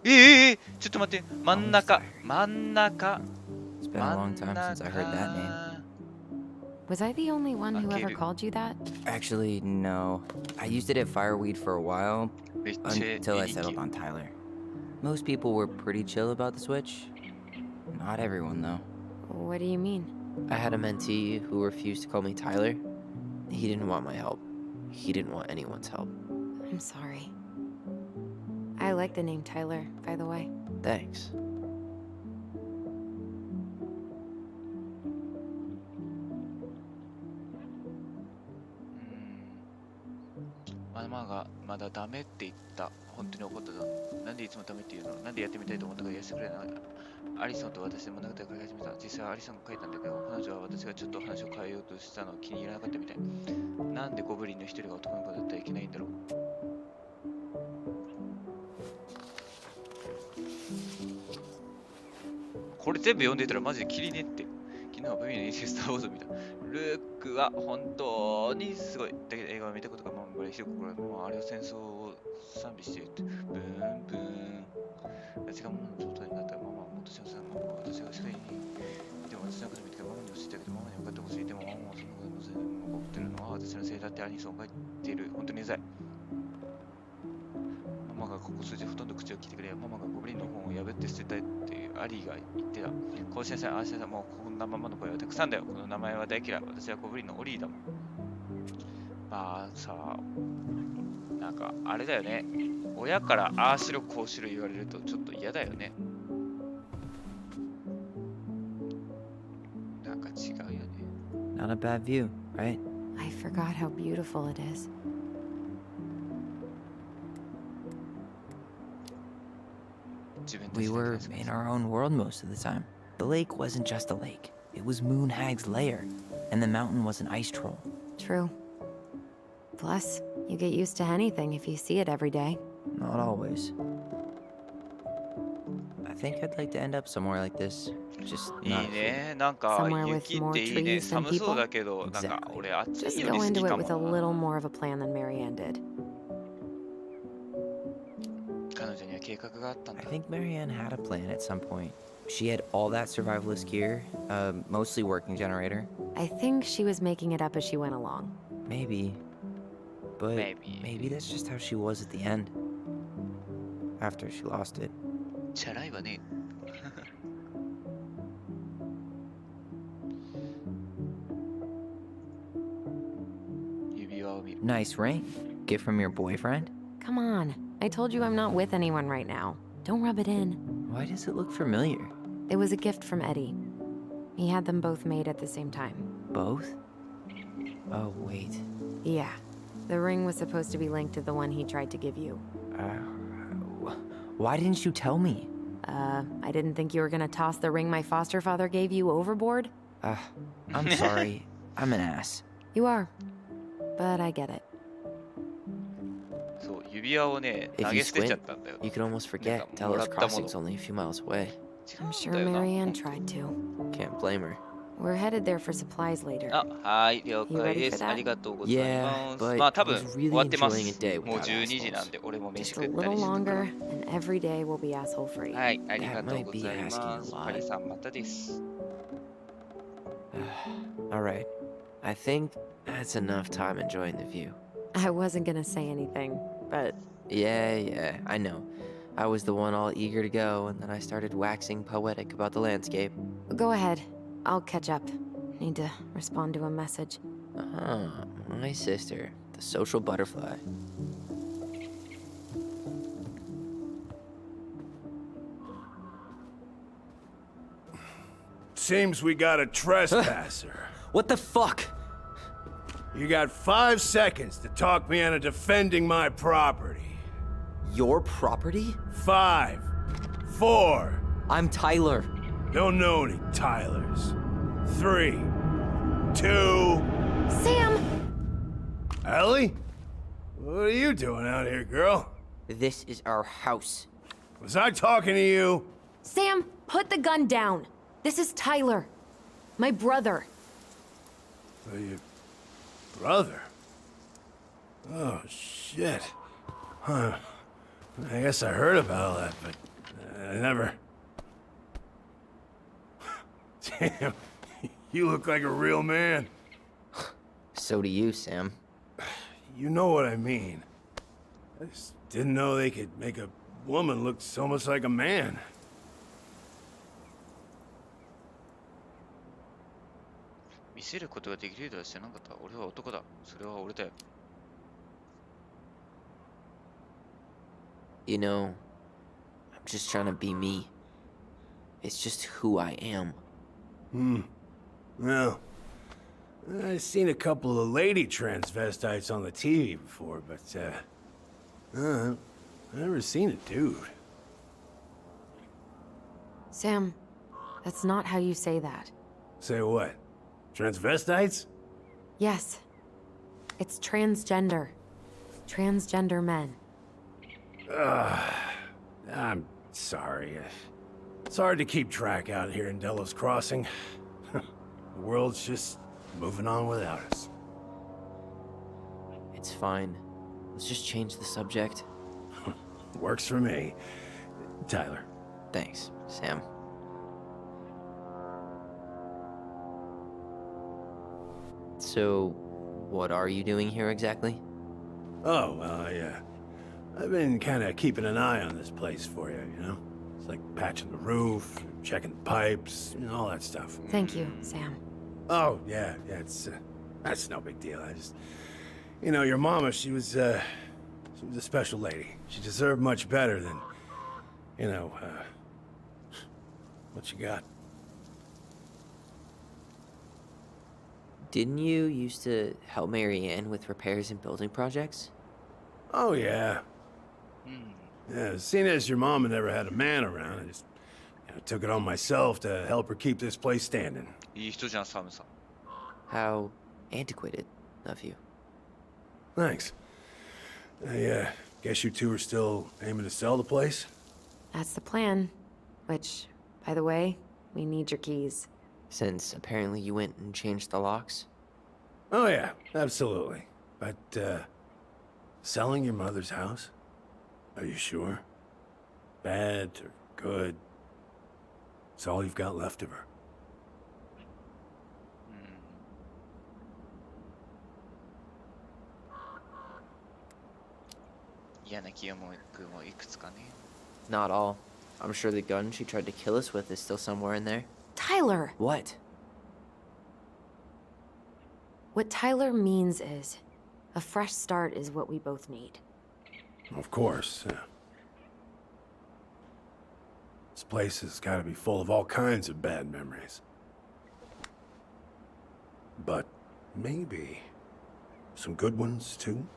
Speaker 1: ちょっと待って、真ん中、真ん中。
Speaker 5: It's been a long time since I heard that name.
Speaker 4: Was I the only one who ever
Speaker 1: Akiru.
Speaker 4: called you that?
Speaker 5: Actually, no. I used it at Fireweed for a while,
Speaker 1: めっちゃ
Speaker 5: until I
Speaker 1: いい
Speaker 5: settled on Tyler. Most people were pretty chill about the switch. Not everyone, though.
Speaker 4: What do you mean?
Speaker 5: I had a mentee who refused to call me Tyler. He didn't want my help. He didn't want anyone's help.
Speaker 4: I'm sorry. I like the name Tyler, by the way.
Speaker 5: Thanks.
Speaker 1: ママがまだダメって言った。本当に怒ったぞ。なんでいつもダメって言うの？なんでやってみたいと思ったからやらせてくれない？アリソンと私で物語を書き始めた。実際アリソンが書いたんだけど、彼女は私がちょっと話を変えようとしたのを気に入らなかったみたい。なんでゴブリンの一人が男の子だったらいけないんだろう。これ全部読んでたらマジでキリねって。昨日はブミのインスターウォーズを見た。ルークは本当にすごい。だけど映画を見たことがまあぐらい広くこれもうあれは戦争を賛美しているって。ブーンブーン。私がママの状態になったらママはもっと幸せなママは私が世界に。でも私のこと見てママに教えてあげてママに向かってほしい。でもママはそのことのせいで怒ってるのは私のせいだってアニソンが言っている。本当にうざい。ママがここ数字ほとんど口を聞いてくれ。ママがゴブリンの本を破って捨てたいっていうアリーが言ってた。こうしなさい、ああしなさい、もうこんなママの声はたくさんだよ。この名前は大嫌い。私はゴブリンのオリーだもん。まあさ、なんかあれだよね。親からああしろこうしろ言われるとちょっと嫌だよね。なんか違うよね。
Speaker 5: Not a bad view, right?
Speaker 4: I forgot how beautiful it is.
Speaker 5: We were in our own world most of the time. The lake wasn't just a lake. It was Moon Hag's lair. And the mountain was an ice troll.
Speaker 4: True. Plus, you get used to anything if you see it every day.
Speaker 5: Not always. I think I'd like to end up somewhere like this. Just
Speaker 1: いい
Speaker 5: not a food.
Speaker 1: ね。なんか
Speaker 4: Somewhere with
Speaker 1: 雪っ
Speaker 4: more
Speaker 1: ていいね。
Speaker 4: trees than
Speaker 1: 寒そうだけど、なんか
Speaker 5: Exactly.
Speaker 1: 俺暑い
Speaker 4: Just
Speaker 1: より
Speaker 4: go
Speaker 1: 好
Speaker 4: into
Speaker 1: き
Speaker 4: it
Speaker 1: か
Speaker 4: with a
Speaker 1: もな。
Speaker 4: little more of a plan than Marianne did.
Speaker 1: 彼女には計画があったん
Speaker 5: I
Speaker 1: だ。
Speaker 5: think Marianne had a plan at some point. She had all that survivalist gear, mostly working generator.
Speaker 4: I think she was making it up as she went along.
Speaker 5: Maybe. But
Speaker 1: Maybe.
Speaker 5: maybe that's just how she was at the end. After she lost it.
Speaker 1: チャラいわね。指輪を見る。
Speaker 5: Nice ring. Gift from your boyfriend?
Speaker 4: Come on. I told you I'm not with anyone right now. Don't rub it in.
Speaker 5: Why does it look familiar?
Speaker 4: It was a gift from Eddie. He had them both made at the same time.
Speaker 5: Both? Oh, wait.
Speaker 4: Yeah. The ring was supposed to be linked to the one he tried to give you.
Speaker 5: Why didn't you tell me?
Speaker 4: I didn't think you were gonna toss the ring my foster father gave you overboard.
Speaker 5: I'm sorry. I'm an ass.
Speaker 4: You are. But I get it.
Speaker 1: そう、指輪をね、
Speaker 5: If
Speaker 1: 投
Speaker 5: you
Speaker 1: げ捨てちゃ
Speaker 5: squint,
Speaker 1: ったんだよ。
Speaker 5: you could almost forget
Speaker 1: Like a
Speaker 5: Delos
Speaker 1: muratta
Speaker 5: Crossing's
Speaker 1: mono.
Speaker 5: only a few miles away.
Speaker 1: 違
Speaker 4: I'm
Speaker 1: うん
Speaker 4: sure
Speaker 1: だよな。
Speaker 4: Marianne tried to.
Speaker 5: Can't blame her.
Speaker 4: We're headed there for supplies later.
Speaker 1: あ、はい、了
Speaker 4: You
Speaker 1: 解
Speaker 4: ready
Speaker 1: で
Speaker 4: for
Speaker 1: す。
Speaker 4: that?
Speaker 1: ありがとうございま
Speaker 5: Yeah,
Speaker 1: す。
Speaker 5: but
Speaker 1: まあ多
Speaker 5: I
Speaker 1: 分
Speaker 5: was
Speaker 1: 終
Speaker 5: really
Speaker 1: わってます
Speaker 5: enjoying a day。
Speaker 1: もう
Speaker 5: without
Speaker 1: 12時
Speaker 5: assholes.
Speaker 1: なんで俺も飯
Speaker 4: Just
Speaker 1: 食
Speaker 4: a
Speaker 1: ったり
Speaker 4: little
Speaker 1: してるか
Speaker 4: longer,
Speaker 1: ら。
Speaker 4: and every day will be asshole free.
Speaker 1: はい、ありがとう
Speaker 5: That
Speaker 1: ご
Speaker 5: might be
Speaker 1: ざい
Speaker 5: asking
Speaker 1: ま
Speaker 5: a
Speaker 1: す。
Speaker 5: lot.
Speaker 1: パリさんまたです。
Speaker 5: Alright. I think that's enough time enjoying the view.
Speaker 4: I wasn't gonna say anything, but
Speaker 5: Yeah, I know. I was the one all eager to go, and then I started waxing poetic about the landscape.
Speaker 4: go ahead. I'll catch up. Need to respond to a message.
Speaker 5: My sister, the social butterfly.
Speaker 6: Seems we got a trespasser.
Speaker 5: What the fuck?
Speaker 6: You got 5 seconds to talk me into defending my property.
Speaker 5: Your property?
Speaker 6: 5, 4,
Speaker 5: I'm Tyler.
Speaker 6: don't know any Tylers. 3, 2.
Speaker 4: Sam!
Speaker 6: Ellie? What are you doing out here, girl?
Speaker 5: This is our house.
Speaker 6: Was I talking to you?
Speaker 4: Sam, put the gun down. This is Tyler. My brother.
Speaker 6: Your brother? Oh, shit. Huh. I guess I heard about all that, but I never... Damn, you look like a real man.
Speaker 5: So do you, Sam.
Speaker 6: You know what I mean. I just didn't know they could make a woman look so much like a man.
Speaker 1: 見せることができるとは知らなかった。俺は男だ。それは俺だよ。
Speaker 5: You know, I'm just trying to be me. It's just who I am.
Speaker 6: Well, I've seen a couple of lady transvestites on the TV before, but, I've never seen a dude.
Speaker 4: Sam, that's not how you say that.
Speaker 6: Say what? Transvestites?
Speaker 4: Yes. It's transgender. Transgender men.
Speaker 6: I'm sorry. It's hard to keep track out here in Delos Crossing. The world's just moving on without us.
Speaker 5: It's fine. Let's just change the subject.
Speaker 6: Works for me. Tyler.
Speaker 5: Thanks, Sam. So, what are you doing here exactly?
Speaker 6: Oh, well, I've been kind of keeping an eye on this place for you, you know? It's like patching the roof, checking the pipes, you know, all that stuff.
Speaker 4: Thank you, Sam.
Speaker 6: Oh, yeah, that's no big deal. I just... You know, your mama, she was a special lady. She deserved much better than, you know, what you got.
Speaker 5: Didn't you used to help Marianne with repairs and building projects?
Speaker 6: Oh, yeah. Yeah, seeing as your mama never had a man around, I just took it on myself to help her keep this place standing.
Speaker 1: いい人じゃん、サムさん。
Speaker 5: How antiquated of you.
Speaker 6: Thanks. I guess you two are still aiming to sell the place?
Speaker 4: That's the plan. Which, by the way, We need your keys.
Speaker 5: Since apparently you went and changed the locks?
Speaker 6: Oh yeah, absolutely. But, selling your mother's house? Are you sure? Bad or good? It's all you've got left of her.
Speaker 1: 嫌な記憶もいくつかね。
Speaker 5: Not all. I'm sure the gun she tried to kill us with is still somewhere in there.
Speaker 4: Tyler!
Speaker 5: What?
Speaker 4: What Tyler means is, a fresh start is what we both need.
Speaker 6: Of course. This place has got to be full of all kinds of bad memories. But maybe some good ones, too?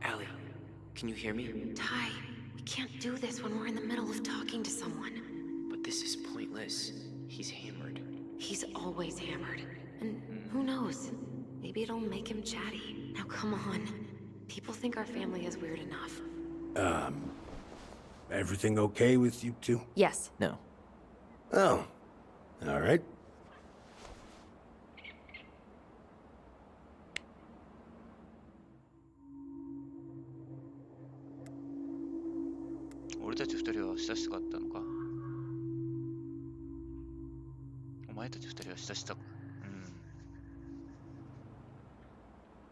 Speaker 5: Allie, can you hear me?
Speaker 4: Ty, we can't do this when we're in the middle of talking to someone.
Speaker 5: But this is pointless. He's hammered.
Speaker 4: He's always hammered. And who knows? Maybe it'll make him chatty. Now come on. People think our family is weird enough.
Speaker 6: Everything okay with you two?
Speaker 4: Yes.
Speaker 5: No.
Speaker 6: Oh. All right.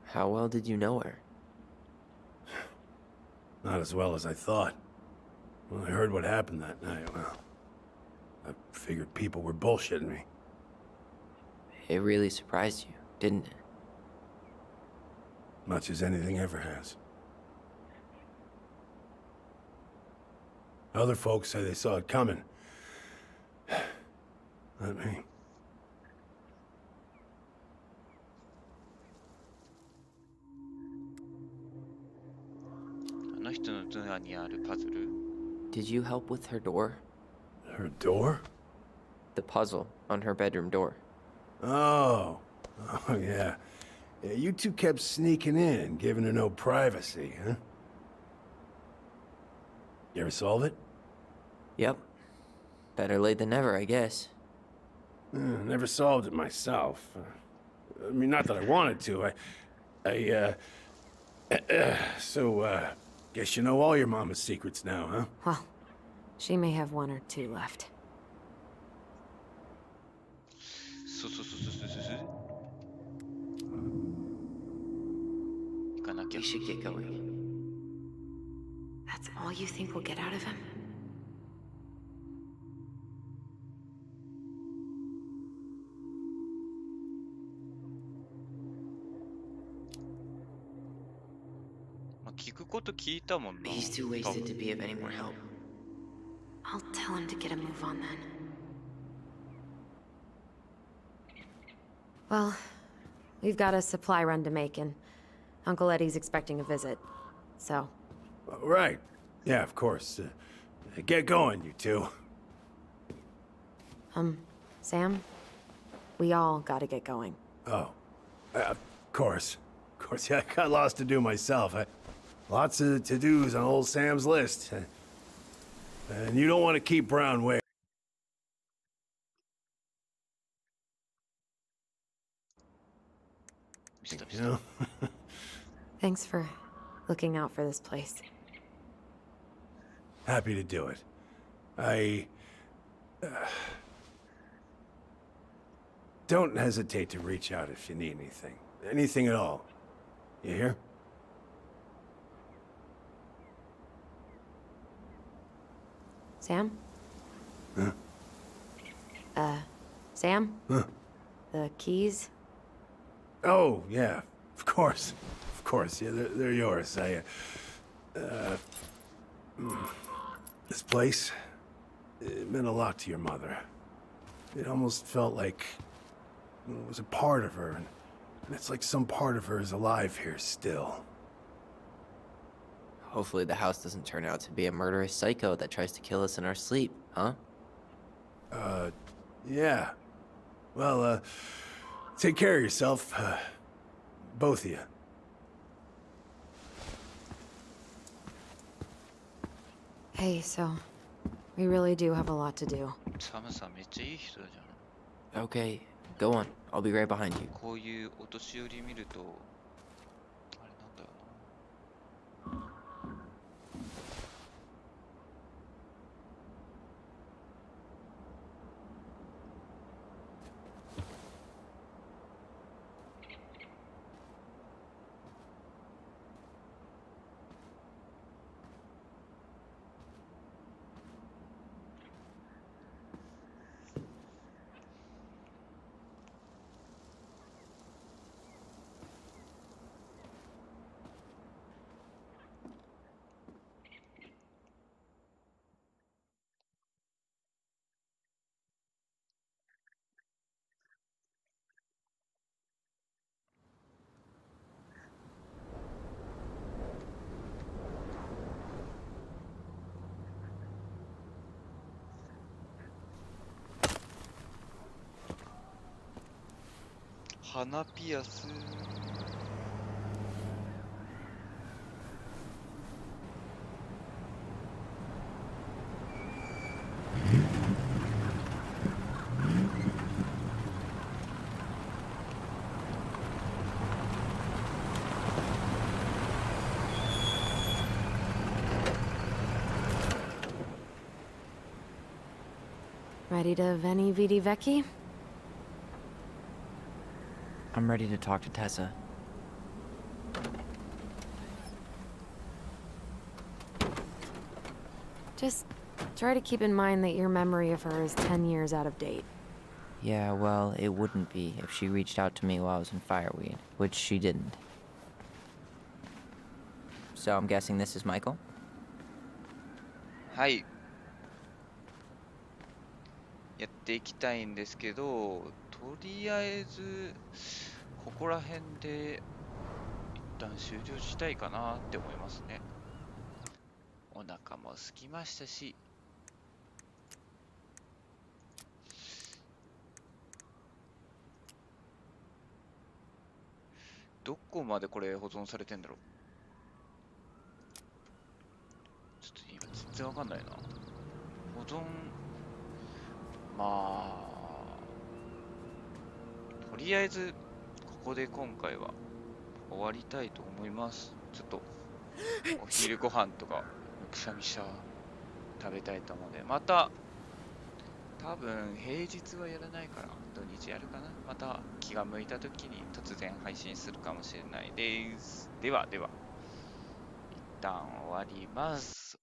Speaker 5: How well did you know her?
Speaker 6: Not as well as I thought. When I heard what happened that night, well, I figured people were bullshitting me.
Speaker 5: It really surprised you, didn't it?
Speaker 6: Much as anything ever has. Other folks say they saw it coming. Not me.
Speaker 5: Did you help with her door?
Speaker 6: Her door?
Speaker 5: The puzzle on her bedroom door.
Speaker 6: Oh. Oh, yeah. Yeah, you two kept sneaking in, giving her no privacy, huh? You ever solve it?
Speaker 5: Yep. Better late than never, I guess.
Speaker 6: Never solved it myself. I mean, not that I wanted to. So, guess you know all your mama's secrets now, huh?
Speaker 4: Well, she may have one or two left.
Speaker 5: We should get going.
Speaker 4: That's all you think we'll get out of him?
Speaker 5: He's too wasted to be of any more help.
Speaker 4: I'll tell him to get a move on then. Well, we've got a supply run to make, and Uncle Eddie's expecting a visit. So.
Speaker 6: Right. Yeah, of course. Get going, you two.
Speaker 4: Sam? We all gotta get going.
Speaker 6: Oh. Of course. Of course, yeah, I got lots to do myself. Lots of to-dos on old Sam's list. And you don't want to keep Brown waiting. You know?
Speaker 4: Thanks for looking out for this place.
Speaker 6: Happy to do it. I... don't hesitate to reach out if you need anything. Anything at all. You hear?
Speaker 4: Sam?
Speaker 6: Huh?
Speaker 4: Sam?
Speaker 6: Huh?
Speaker 4: The keys?
Speaker 6: Oh, yeah. Of course. Of course. Yeah, they're yours. This place, it meant a lot to your mother. It almost felt like it was a part of her, and it's like some part of her is alive here still.
Speaker 5: Hopefully the house doesn't turn out to be a murderous psycho that tries to kill us in our sleep, huh?
Speaker 6: Yeah. Well, Take care of yourself, both of you.
Speaker 4: Hey, so we really do have a lot to do.
Speaker 1: サムさんめっちゃいい人じゃん。
Speaker 5: Okay, go on. I'll be right behind you.
Speaker 1: こういうお年寄り見ると、あれなんだよな。鼻ピアス。
Speaker 4: Ready to Veni Vidi Vecchi?
Speaker 5: I'm ready to talk to Tessa.
Speaker 4: Just try to keep in mind that your memory of her is 10 years out of date.
Speaker 5: Yeah, well, it wouldn't be if she reached out to me while I was in Fireweed, which she didn't. So I'm guessing this is Michael?
Speaker 1: はい。やっていきたいんですけど、とりあえず、ここら辺で一旦終了したいかなって思いますね。お腹も空きましたし、どこまでこれ保存されてんだろう。ちょっと今全然わかんないな。保存、まあ、とりあえずここで今回は終わりたいと思います。ちょっとお昼ご飯とかくしゃみしゃ食べたいと思うので、また多分平日はやらないから土日やるかな。また気が向いた時に突然配信するかもしれないです。ではでは一旦終わります。